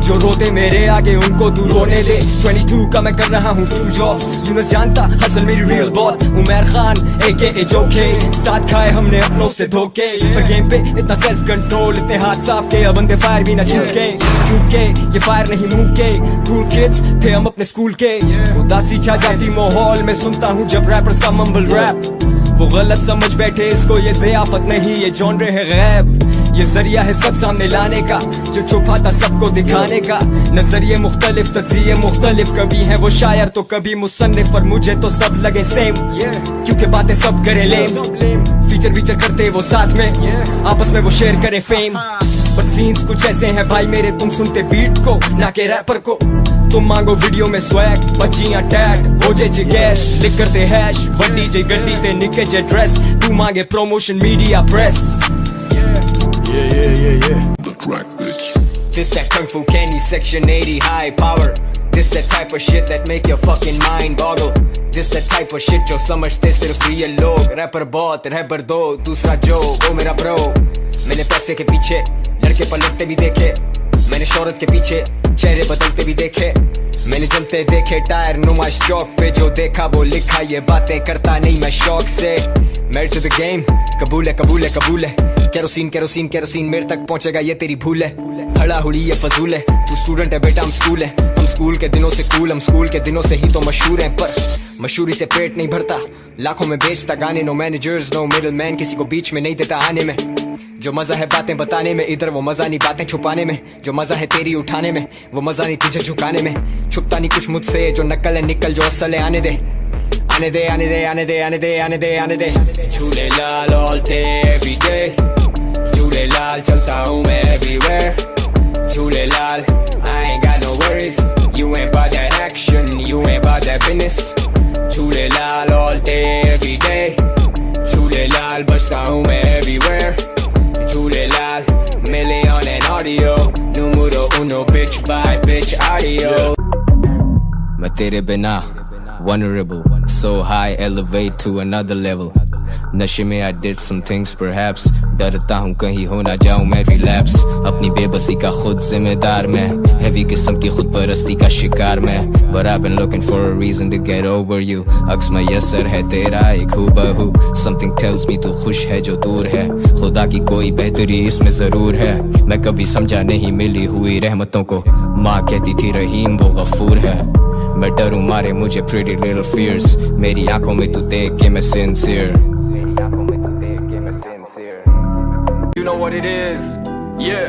जो रोते मेरे आगे उनको तू रोने दे 22 का मैं कर रहा हूँ 2 जॉब्स यूनुस जानता हसल मेरी रियल बॉट उमर खान AKA जोके साथ खाए हमने अपनों से धोखे पर गेम पे इतना सेल्फ कंट्रोल इतने हाथ साफ के अब बंदे फायर भी ना चुके क्योंकि ये फायर नहीं मुंह के कूल किड्स थे हम अपने स्कूल के उदासी छा जाती माहौल में सुनता हूँ जब रैपर्स का मम्बल रैप वो गलत समझ बैठे इसको ये ज़ियाफत नहीं ये जॉनरे है गैब ये जरिया है सच सामने लाने का जो छुपा था सबको दिखाने का नजरिए मुख्तलिफ तज्जिए मुख्तलिफ कभी है वो शायर तो कभी मुसन्निफ पर मुझे तो सब लगे सेम क्योंकि बातें सब करे लेम फीचर करते वो साथ में आपस में वो शेयर करे फेम पर सीन्स कुछ ऐसे हैं भाई मेरे तुम सुनते बीट को ना के रैपर को तुम मांगो वीडियो में स्वैग बच्चियां टैग ओजे च गैश लिख करते हैश वड्डी जे गड्डी ते निके जे ड्रेस तू मांगे promotion media press This that Kung Fu Kenny Section 80 high power This that type of shit that make your fucking mind boggle This that type of shit जो समझते सिर्फ रियल लोग रैपर बहुत रैपर दो दूसरा जो वो मेरा ब्रो मैंने पैसे के पीछे लड़के पलटते भी देखे मैंने शोहरत के पीछे चेहरे बदलते भी देखे मैंने जलते देखे टायर नुमाइश चौक पे जो देखा वो लिखा ये बातें करता नहीं मैं शौक से Married to the game कबूल है कबूल है कबूल है केरोसिन केरोसिन केरोसिन मेरे तक पहुंचेगा ये तेरी भूल है हड़ा हुड़ी ये फजूल है तू स्टूडेंट है बेटा हम स्कूल के दिनों से कूल हम स्कूल के दिनों से ही तो मशहूर हैं पर मशहूरी से पेट नहीं भरता लाखों में बेचता गाने no managers no middle man किसी को बीच में नहीं देता आने में जो मजा है बातें बताने में इधर वो मजा नहीं बातें छुपाने में जो मजा है तेरी उठाने में वो मजा नहीं तुझे झुकाने में छुपता नहीं कुछ मुझसे जो नकल है निकल जो असल है आने दे आने दे आने दे आने दे आने दे आने दे आने दे झूले लाल all day every day झूले लाल चलता हूँ मैं everywhere झूले लाल I ain't got no worries you ain't about that action you ain't about that business झूले लाल all day every day झूले लाल बजता हूँ मैं everywhere झूले लाल million and audio numero uno bitch by bitch audio मैं तेरे बिना vulnerable so high elevate to another level नशे में I did some things perhaps डरता हूँ कहीं हो ना जाऊँ मैं relapse अपनी बेबसी का खुद जिम्मेदार मैं heavy किस्म की खुद परस्ती का शिकार मैं but I've been looking for a reason to get over you अक्स मयसर है तेरा एक हूबहू something tells me तू खुश है जो दूर है खुदा की कोई बेहतरी इसमें जरूर है मैं कभी समझा नहीं मिली हुई रहमतों को माँ कहती थी रहीम वो गफूर है मैं डरूं मारे मुझे pretty little fears मेरी आंखों में तू देख के मैं sincere You know what it is yeah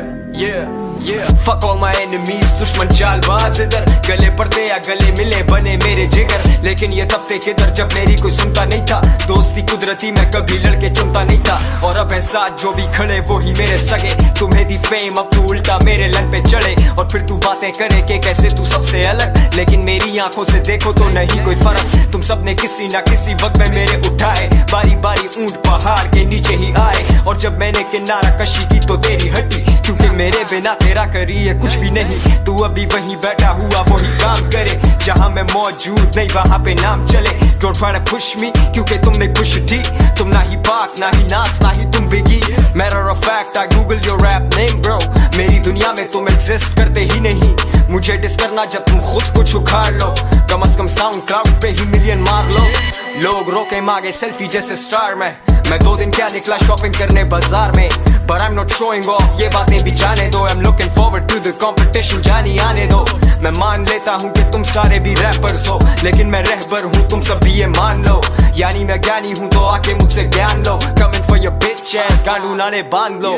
Fuck all my enemies दुश्मन चालबाज इधर गले पड़ते या गले मिले बने मेरे जिगर लेकिन ये तब थे किधर जब मेरी कोई सुनता नहीं था दोस्ती कुदरती मैं कभी लड़के चुनता नहीं था और अब है साथ जो भी खड़े वो ही मेरे सगे तुम्हें दी फेम अब तू उल्टा मेरे लन पे चढ़े और फिर तू बातें करे कि कैसे तू सबसे अलग लेकिन मेरी आंखों से देखो तो नहीं कोई फर्क तुम सबने किसी ना किसी वक्त में मेरे उठाए बारी बारी ऊंट पहाड़ के नीचे ही आए और जब मैंने किनारा कशी की तो तेरी हटी क्योंकि मेरे बिना तेरा करी है कुछ भी नहीं तू अभी वहीं बैठा हुआ वही काम करे जहाँ मैं मौजूद नहीं वहाँ पे नाम चले Don't try to push me क्योंकि तुमने कुछ थी तुम ना ही पाक ना ही नास ना ही तुम बिगी Matter of fact I google your rap name bro मेरी दुनिया में तुम exist करते ही नहीं मुझे डिस करना जब तुम खुद कुछ उखाड़ लो कम से कम साउंड क्लाउड पे ही मिलियन मार लो लोग रोके मांगे सेल्फी जैसे स्टार मैं मैं 2 दिन क्या निकला शॉपिंग करने बाजार में, but I'm not showing off, ये बातें भी जाने दो। I'm looking forward to the competition, जानी आने दो। मैं मान लेता हूँ कि तुम सारे भी रैपर्स हो, लेकिन मैं रहबर हूँ, तुम सब भी ये मान लो। यानी मैं ज्ञानी हूँ तो आके मुझसे ज्ञान लो। Coming for your bitch ass, गांडू नाने बांध लो।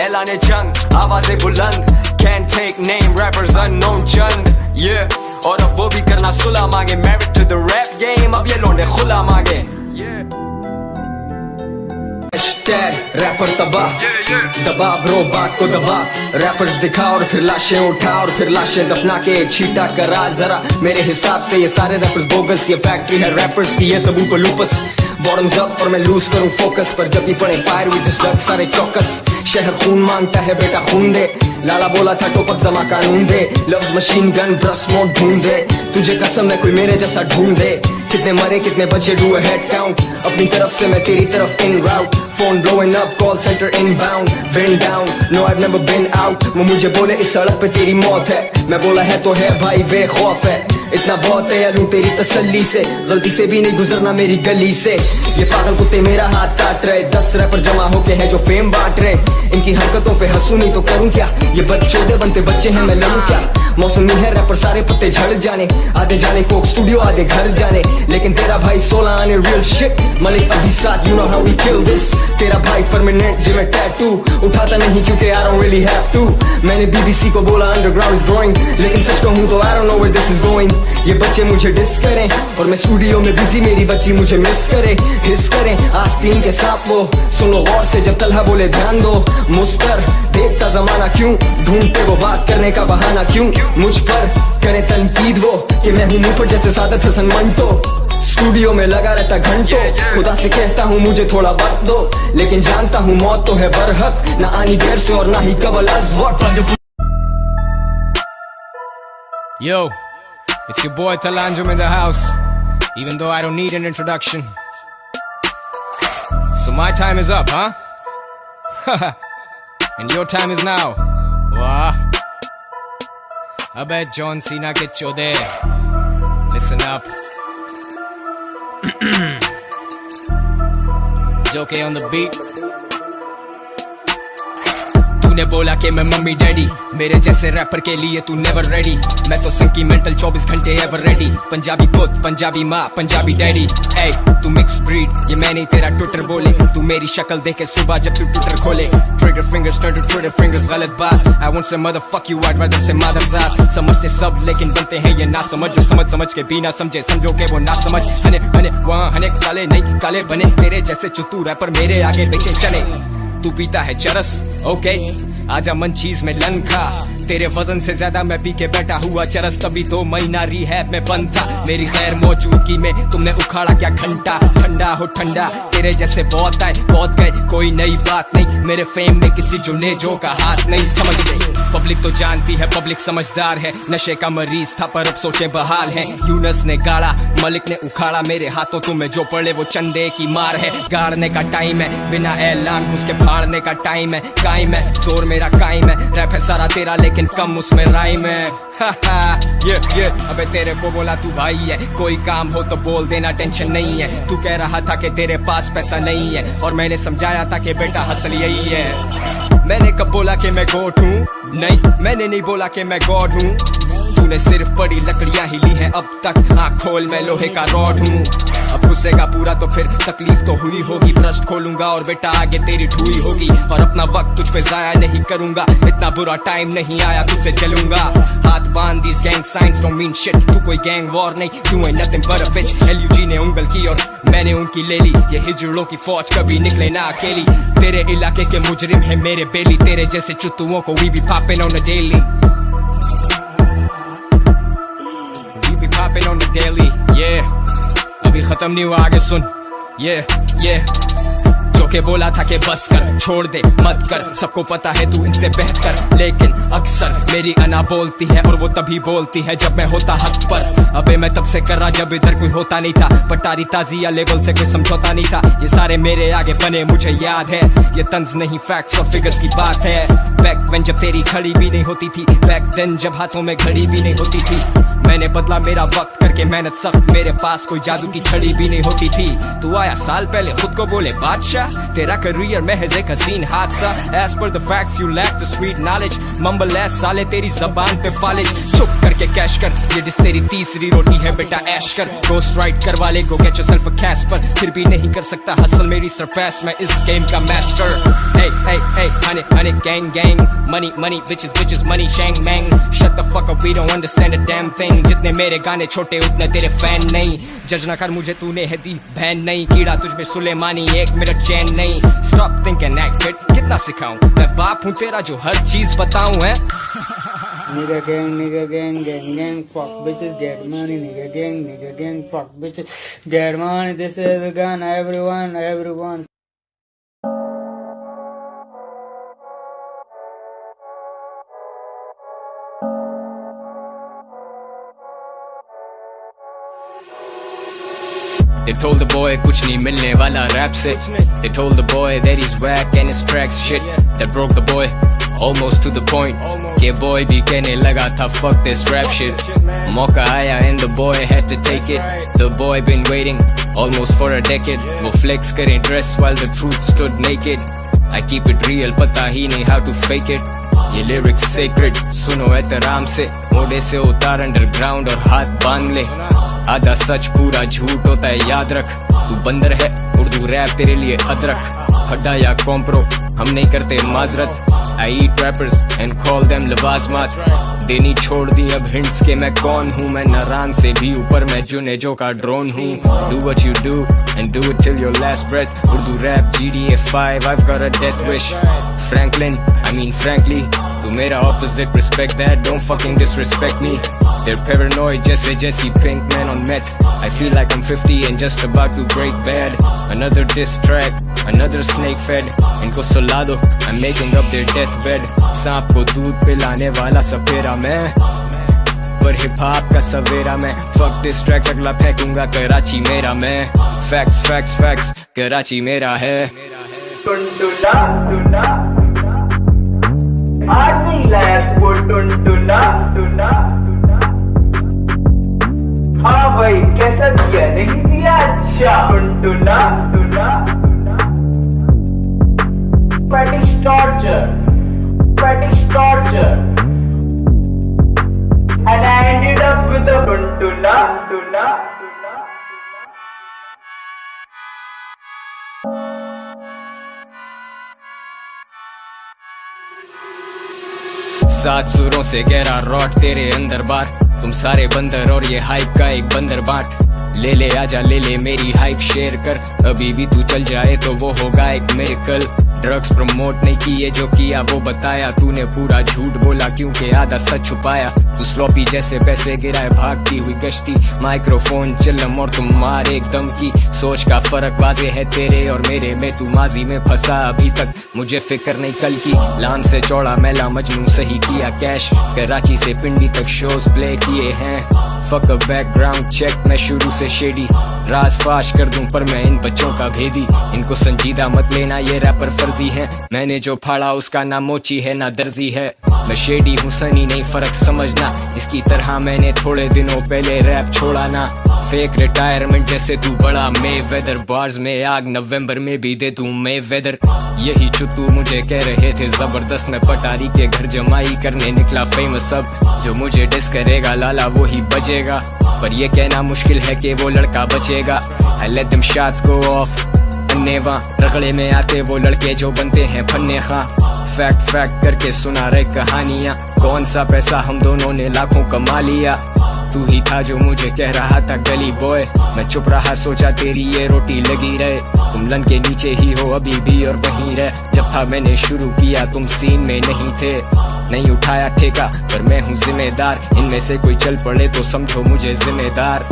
ऐलाने जंग, आवाजें बुलंद, can't take name, rappers unknown Chand, yeah। और अब वो भी करना सुला मांगे, married to the rap game, अब ये लौंडे खुला मांगे, yeah। रैपर तबाह दबा ब्रो बात को दबा, रैपर्स दिखा और फिर लाशें उठा और फिर लाशें दफना के एक छीटा करा जरा। मेरे हिसाब से ये सारे रैपर्स बोगस, ये फैक्ट्री है रैपर्स की, ये सब ऊपर लूपस। बॉटम्स अप और मैं लूज करूं फोकस, पर जब भी पड़े फायर वी जस्ट डक सारे चौकस। शहर खून मांगता है बेटा खून दे, लाला बोला था टोपक जमा कानून दे। Loves machine gun burst mode ढूंढ दे, तुझे कसम है कोई मेरे जैसा ढूंढ दे। कितने मरे कितने बचे डू अ हेड काउंट, अपनी तरफ से मैं तेरी तरफ en route. Phone blowing up call center inbound, been down no I never been out. वो मुझे बोले इस सड़क पे तेरी मौत है, मैं बोला है तो है भाई बेखौफ है। इतना बहुत है लूं तेरी तसल्ली से, गलती से भी नहीं गुजरना मेरी गली से। ये पागल कुत्ते मेरा हाथ काट रहे, 10 रैपर जमा होके हैं जो फेम बांट रहे। इनकी हरकतों पे हंसू नहीं तो करूं क्या, ये बच्चों बनते बच्चे हैं मैं लड़ूं क्या। मौसमी है रैपर सारे पत्ते झड़ जाने, आधे जाने कोक स्टूडियो आधे घर जाने। लेकिन तेरा भाई 16 आने रियल शिट, मलिक अभी साथ you know how we kill this. तेरा भाई परमानेंट जिम में टैटू उठाता नहीं क्योंकि I don't really have to। मैंने BBC को बोला अंडरग्राउंड इज ग्रोइंग, लेकिन सच कहूं तो I don't know where this is going। ये बच्चे मुझे डिस करें और मैं स्टूडियो में बिजी, मेरी बच्ची मुझे मिस करे हिस करें। आस्तीन के सांप वो सुनो गौर से, जब तलहा बोले ध्यान दो। मुस्तर देखता जमाना क्यों, ढूंढते वो बात करने का बहाना क्यों। मुझ पर करे तनकीद वो कि मैं हूँ मुंह पर जैसे सादत हसन मंटो। स्टूडियो में लगा रहता घंटों, खुदा से कहता हूँ मुझे थोड़ा वक्त दो, लेकिन जानता हूँ मौत तो है बरहक, ना आनी देर से और ना ही कबल अज़ वक्त। Yo, it's your boy Talanjum in the house, even though I don't need an introduction. So my time is up, huh? And your time is now. Wah. Abey John Cena ke chode. Listen up. Joke on the beat. तूने बोला कि मैं mummy daddy, मेरे जैसे wrapper के लिए तू never ready. मैं तो संकी मेंटल 24 घंटे एवर रेडी। पंजाबी पुत पंजाबी माँ पंजाबी डैडी। ए तू मिक्स ब्रीड, ये मैं नहीं तेरा ट्विटर बोले। तू मेरी शक्ल देखे सुबह जब तू ट्विटर खोले। Trigger fingers turn to Twitter fingers, गलत बात। I want say मदरफक you, I'd rather से मादरजात। समझते सब लेकिन बनते हैं ये ना समझ, जो समझ समझ के भी ना समझे, समझो के वो ना समझ। हने हने वहाँ हने काले नहीं काले बने, तेरे जैसे चुतू रैपर मेरे आगे बेचे चले। तू पीता है चरस ओके, आजा मन चीज में लन खा। तेरे वजन से ज्यादा मैं पी के बैठा हुआ चरस, तभी 2 महीना रिहैब में बंद था। मेरी गैर मौजूदगी में तुमने उखाड़ा क्या घंटा। ठंडा हो ठंडा, तेरे जैसे बहुत आए बहुत गए, कोई नई बात नहीं। मेरे फेम में किसी जुनेजो का हाथ नहीं, समझ गई। पब्लिक तो जानती है, पब्लिक समझदार है। नशे का मरीज था पर अब सोचे बहाल है। यूनस ने गाड़ा मलिक ने उखाड़ा, मेरे हाथों तुम्हें जो पड़े वो चंदे की मार है। गाड़ने का टाइम है, बिना ऐलान घुस के फाड़ने का टाइम है। कायम है जोर मेरा कायम है, रैप है सारा तेरा लेकिन कम उसमें राइम है। ये अबे तेरे को बोला तू भाई है, कोई काम हो तो बोल देना टेंशन नहीं है। तू कह रहा था कि तेरे पास पैसा नहीं है, और मैंने समझाया था कि बेटा हसल यही है। मैंने कब बोला कि मैं गॉड हूँ? नहीं मैंने नहीं बोला कि मैं गॉड हूँ। तूने सिर्फ बड़ी लकड़ियां ही ली हैं अब तक, आँख खोल मैं लोहे का रॉड हूँ। अब घुसेगा पूरा तो फिर तकलीफ तो हुई होगी। ब्रश खोलूंगा और बेटा आगे तेरी ठुई होगी, और अपना वक्त तुझ पे जाया नहीं करूंगा। इतना बुरा टाइम नहीं आया तुझसे चलूंगा। हाथ बांध these gang signs don't mean shit, तू कोई गैंग वॉर नहीं, तू ain't nothing but a bitch। LUG ने उंगल की और मैंने उनकी ले ली, ये हिजड़ों की फौज कभी निकले ना अकेली। तेरे इलाके के मुजरिम है मेरे बेली, तेरे जैसे चुतुओं को we be popping on the daily, we be popping on the daily, yeah। अभी खत्म नहीं हुआ आगे सुन, yeah। जो जो के बोला था कि बस कर, छोड़ दे मत कर, सबको पता है तू इनसे बेहतर। लेकिन अक्सर मेरी अना बोलती है और वो तभी बोलती है जब मैं होता हक पर। अबे मैं तब से कर रहा जब इधर कोई होता नहीं था, पटारी ताजिया लेवल से कोई समझौता नहीं था। ये सारे मेरे आगे बने मुझे याद है, ये तंज नहीं फैक्ट्स और फिगर्स की बात है। बैक व्हेन जब तेरी खड़ी भी नहीं होती थी, बैक देन जब हाथों में घड़ी भी नहीं होती थी। मैंने बदला मेरा वक्त करके मेहनत सख्त, मेरे पास कोई जादू की छड़ी भी नहीं होती थी। तू आया साल पहले खुद को बोले बादशाह, तेरा करियर महज एक हसीन हादसा। As per the facts you lack the sweet knowledge, mumble ass साले तेरी जबान पे फालिज। चुप करके कैश कर, ये जिस तेरी तीसरी रोटी है बेटा ऐश कर। Ghost right कर वाले go get yourself a Casper, फिर भी नहीं कर सकता हसल मेरी सरपास, मैं इस गेम का master. Hey hey hey honey honey gang gang, money money bitches bitches money shang mang। Shut the fuck up we don't understand a damn thing। जितने मेरे गाने छोटे उतने तेरे फैन नहीं, जज ना कर मुझे तूने है दी बहन नहीं। कीड़ा तुझ में सुलेमानी एक मिनट चैन नहीं। Stop thinking act it, कितना सिखाऊं मैं बाप हूँ तेरा जो हर चीज बताऊं है। Nigga gang, gang, fuck bitches, get money, nigga gang, fuck bitches, get money, this is the gun, everyone. They told the boy कुछ नहीं मिलने वाला रैप से। They told the boy that he's whack and his tracks shit। That broke the boy almost to the point कि boy भी कहने लगा था fuck this rap shit। मौका आया and the boy had to take it। The boy been waiting almost for a decade। वो flex करें dress while the truth stood naked। I keep it real, पता ही नहीं how to fake it। ये lyrics sacred, सुनो एहतराम से। मोड़े से उतार underground और हाथ बांध ले। आधा सच पूरा झूठ होता है याद रख। तू बंदर है उर्दू रैप तेरे लिए अदरक। खड्डा या कॉम्प्रो हम नहीं करते माजरत। I eat rappers and call them लवाजमात। देनी छोड़ दी अब हिंट्स के मैं कौन हूँ। मैं नारान से भी ऊपर मैं जुनेजो का ड्रोन हूँ। Do what you do and do it till your last breath। Urdu rap GTA 5 I've got a death wish। Franklin I mean frankly तू मेरा opposite, respect that, don't fucking disrespect me। They're paranoid जैसे Jesse Pinkman on meth। I feel like I'm 50 and just about to break bad। Another diss track, another snake fed। इनको सुला दो I'm making up their deathbed। सांप को दूध पिलाने वाला सपेरा मैं, पर हिप हॉप का सवेरा मैं। Fuck diss tracks अगला फेंकूंगा कराची मेरा मैं। Facts facts facts कराची मेरा है। टुनटुना टुना आज नहीं लाया वो टुनटुना टुना। हाँ भाई कैसा दिया, नहीं दिया अच्छा। टुनटुना टुना fetish torture and I ended up with a टुनटुना टुना। सात सुरों से गहरा रॉट तेरे अंदर बार। तुम सारे बंदर और ये हाइप का एक बंदर बाट। ले ले आजा ले ले मेरी हाइप शेयर कर। अभी भी तू चल जाए तो वो होगा एक मिरेकल। ड्रग्स प्रमोट नहीं किए जो किया वो बताया। तूने पूरा झूठ बोला क्योंकि आधा सच छुपाया। तू स्लॉपी जैसे पैसे गिराए भागती हुई गश्ती। माइक्रोफोन चिल्लम और तुम मार एकदम की। सोच का फर्क वाजे है तेरे और मेरे में। तू माजी में फंसा अभी तक, मुझे फिक्र नहीं कल की। लाम से चौड़ा मैला मजनू सही किया कैश। कराची से पिंडी तक शोज प्ले किए हैं। फक बैकग्राउंड चेक मैं शुरू से शेडी। राज फाश कर दूं पर मैं इन बच्चों का भेदी। इनको संजीदा मत लेना ये रैपर फर्जी है। मैंने जो फाड़ा उसका ना मोची है ना दर्जी है। मैं शेडी हूँ सनी नहीं फर्क समझना। इसकी तरह मैंने थोड़े दिनों पहले रैप छोड़ा ना। फेक रिटायरमेंट जैसे तू बड़ा मे वेदर। बार्स में आग नवंबर में भी दे तू मे वेदर। यही चुत्तू मुझे कह रहे थे जबरदस्त। मैं पटारी के घर जमाई करने निकला फेमस। अब जो मुझे डिस करेगा लाला वो ही बजेगा। पर ये कहना मुश्किल है कि वो लड़का बचेगा। I let them shots go off। अन्नेवा रगड़े में आते वो लड़के जो बनते हैं फन्ने खां। फैक्ट फैक्ट करके सुना रहे कहानियाँ। कौन सा पैसा हम दोनों ने लाखों कमा लिया। तू ही था जो मुझे कह रहा था गली बॉय। मैं चुप रहा सोचा तेरी ये रोटी लगी रहे। तुम लन के नीचे ही हो अभी भी और वहीं रह। जब था मैंने शुरू किया तुम सीन में नहीं थे। नहीं उठाया ठेका पर मैं हूँ जिम्मेदार। इनमें से कोई चल पड़े तो समझो मुझे जिम्मेदार।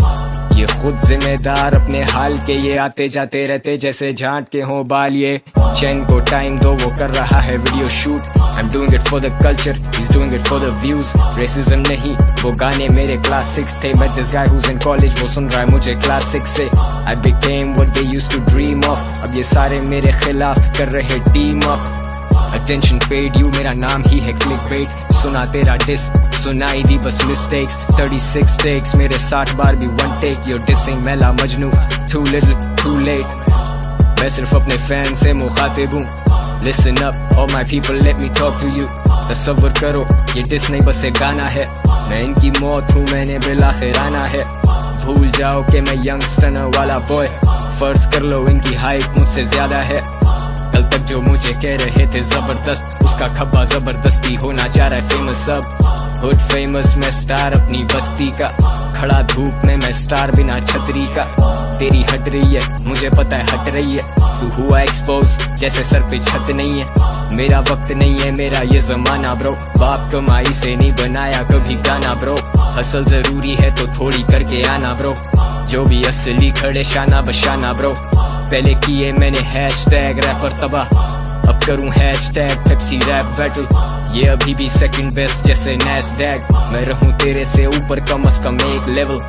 ये खुद जिम्मेदार अपने हाल के, ये आते जाते रहते जैसे झांट के हों बाल। ये चैन को टाइम दो, वो कर रहा है video shoot. I'm doing it for the culture, he's doing it for the views. Racism नहीं, वो गाने मेरे class 6 थे। But this guy who's in college, वो सुन रहा है मुझे class 6 से। I became what they used to dream of, अब ये सारे मेरे खिलाफ कर रहे team up। Attention paid, you मेरा नाम ही है clickbait। सुना तेरा diss, सुनाई दी बस mistakes। 36 takes, मेरे 60 बार भी one take। You're dissing मैला Majnu, too little, too late। मैं सिर्फ अपने फैन से मुखातिब हूँ। Listen up, all my people, let me talk to you। तसव्वुर करो, ये डिस नहीं बस एक गाना है। मैं इनकी मौत हूँ, मैंने बिलाखिर आना है। भूल जाओ कि मैं यंग स्टनर वाला बॉय। फर्ज कर लो इनकी हाइट मुझसे ज्यादा है। कल तक जो मुझे कह रहे थे जबरदस्त, उसका खब्बा जबरदस्ती होना चाह रहा है फेमस अब। हुड फेमस, मैं स्टार अपनी बस्ती का। खड़ा धूप में मैं स्टार बिना छतरी का। तेरी हट रही है, मुझे पता है हट रही है। तू हुआ एक्सपोज जैसे सर पे छत नहीं है। मेरा वक्त नहीं है, मेरा ये जमाना ब्रो। बाप कमाई से नहीं बनाया कभी गाना ब्रो। हसल जरूरी है तो थोड़ी करके आना ब्रो। जो भी असली खड़े शाना बशाना ब्रो। पहले किए मैंने हैशटैग रैपर तबाह, अब करूं हैशटैग पेप्सी रैप बैटल। ये अभी भी सेकंड बेस्ट जैसे नैस्डैक। मैं रहूं तेरे से ऊपर कम से कम एक लेवल।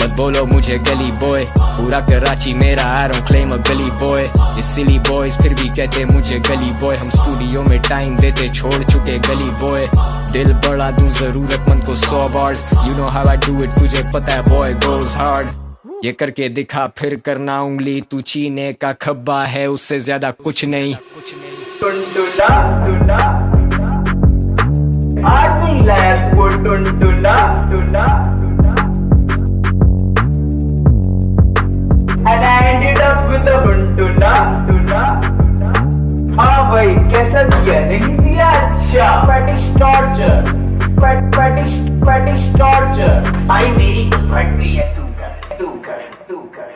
मत बोलो मुझे गली बॉय, पूरा कराची मेरा आई डोंट क्लेम अ गली बॉय। ये सिली बॉयज फिर भी कहते मुझे गली बॉय। हम स्टूडियो में टाइम देते छोड़ चुके गली बॉय। दिल बढ़ा दूं जरूरतमंद को 100 bars. You know how I do it, तुझे पता है बॉय गोज हार्ड। ये करके दिखा फिर करना उंगली, तू चीने का खब्बा है उससे ज्यादा कुछ नहीं। टुनटुना टुना आज नहीं लाया वो टुनटुना टुना and I ended up with a टुनटुना टुना। हाँ भाई कैसा दिया, नहीं दिया अच्छा। fetish torture, fetish torture। आई मेरी तो फट गई है, तू कर तू कर तू कर।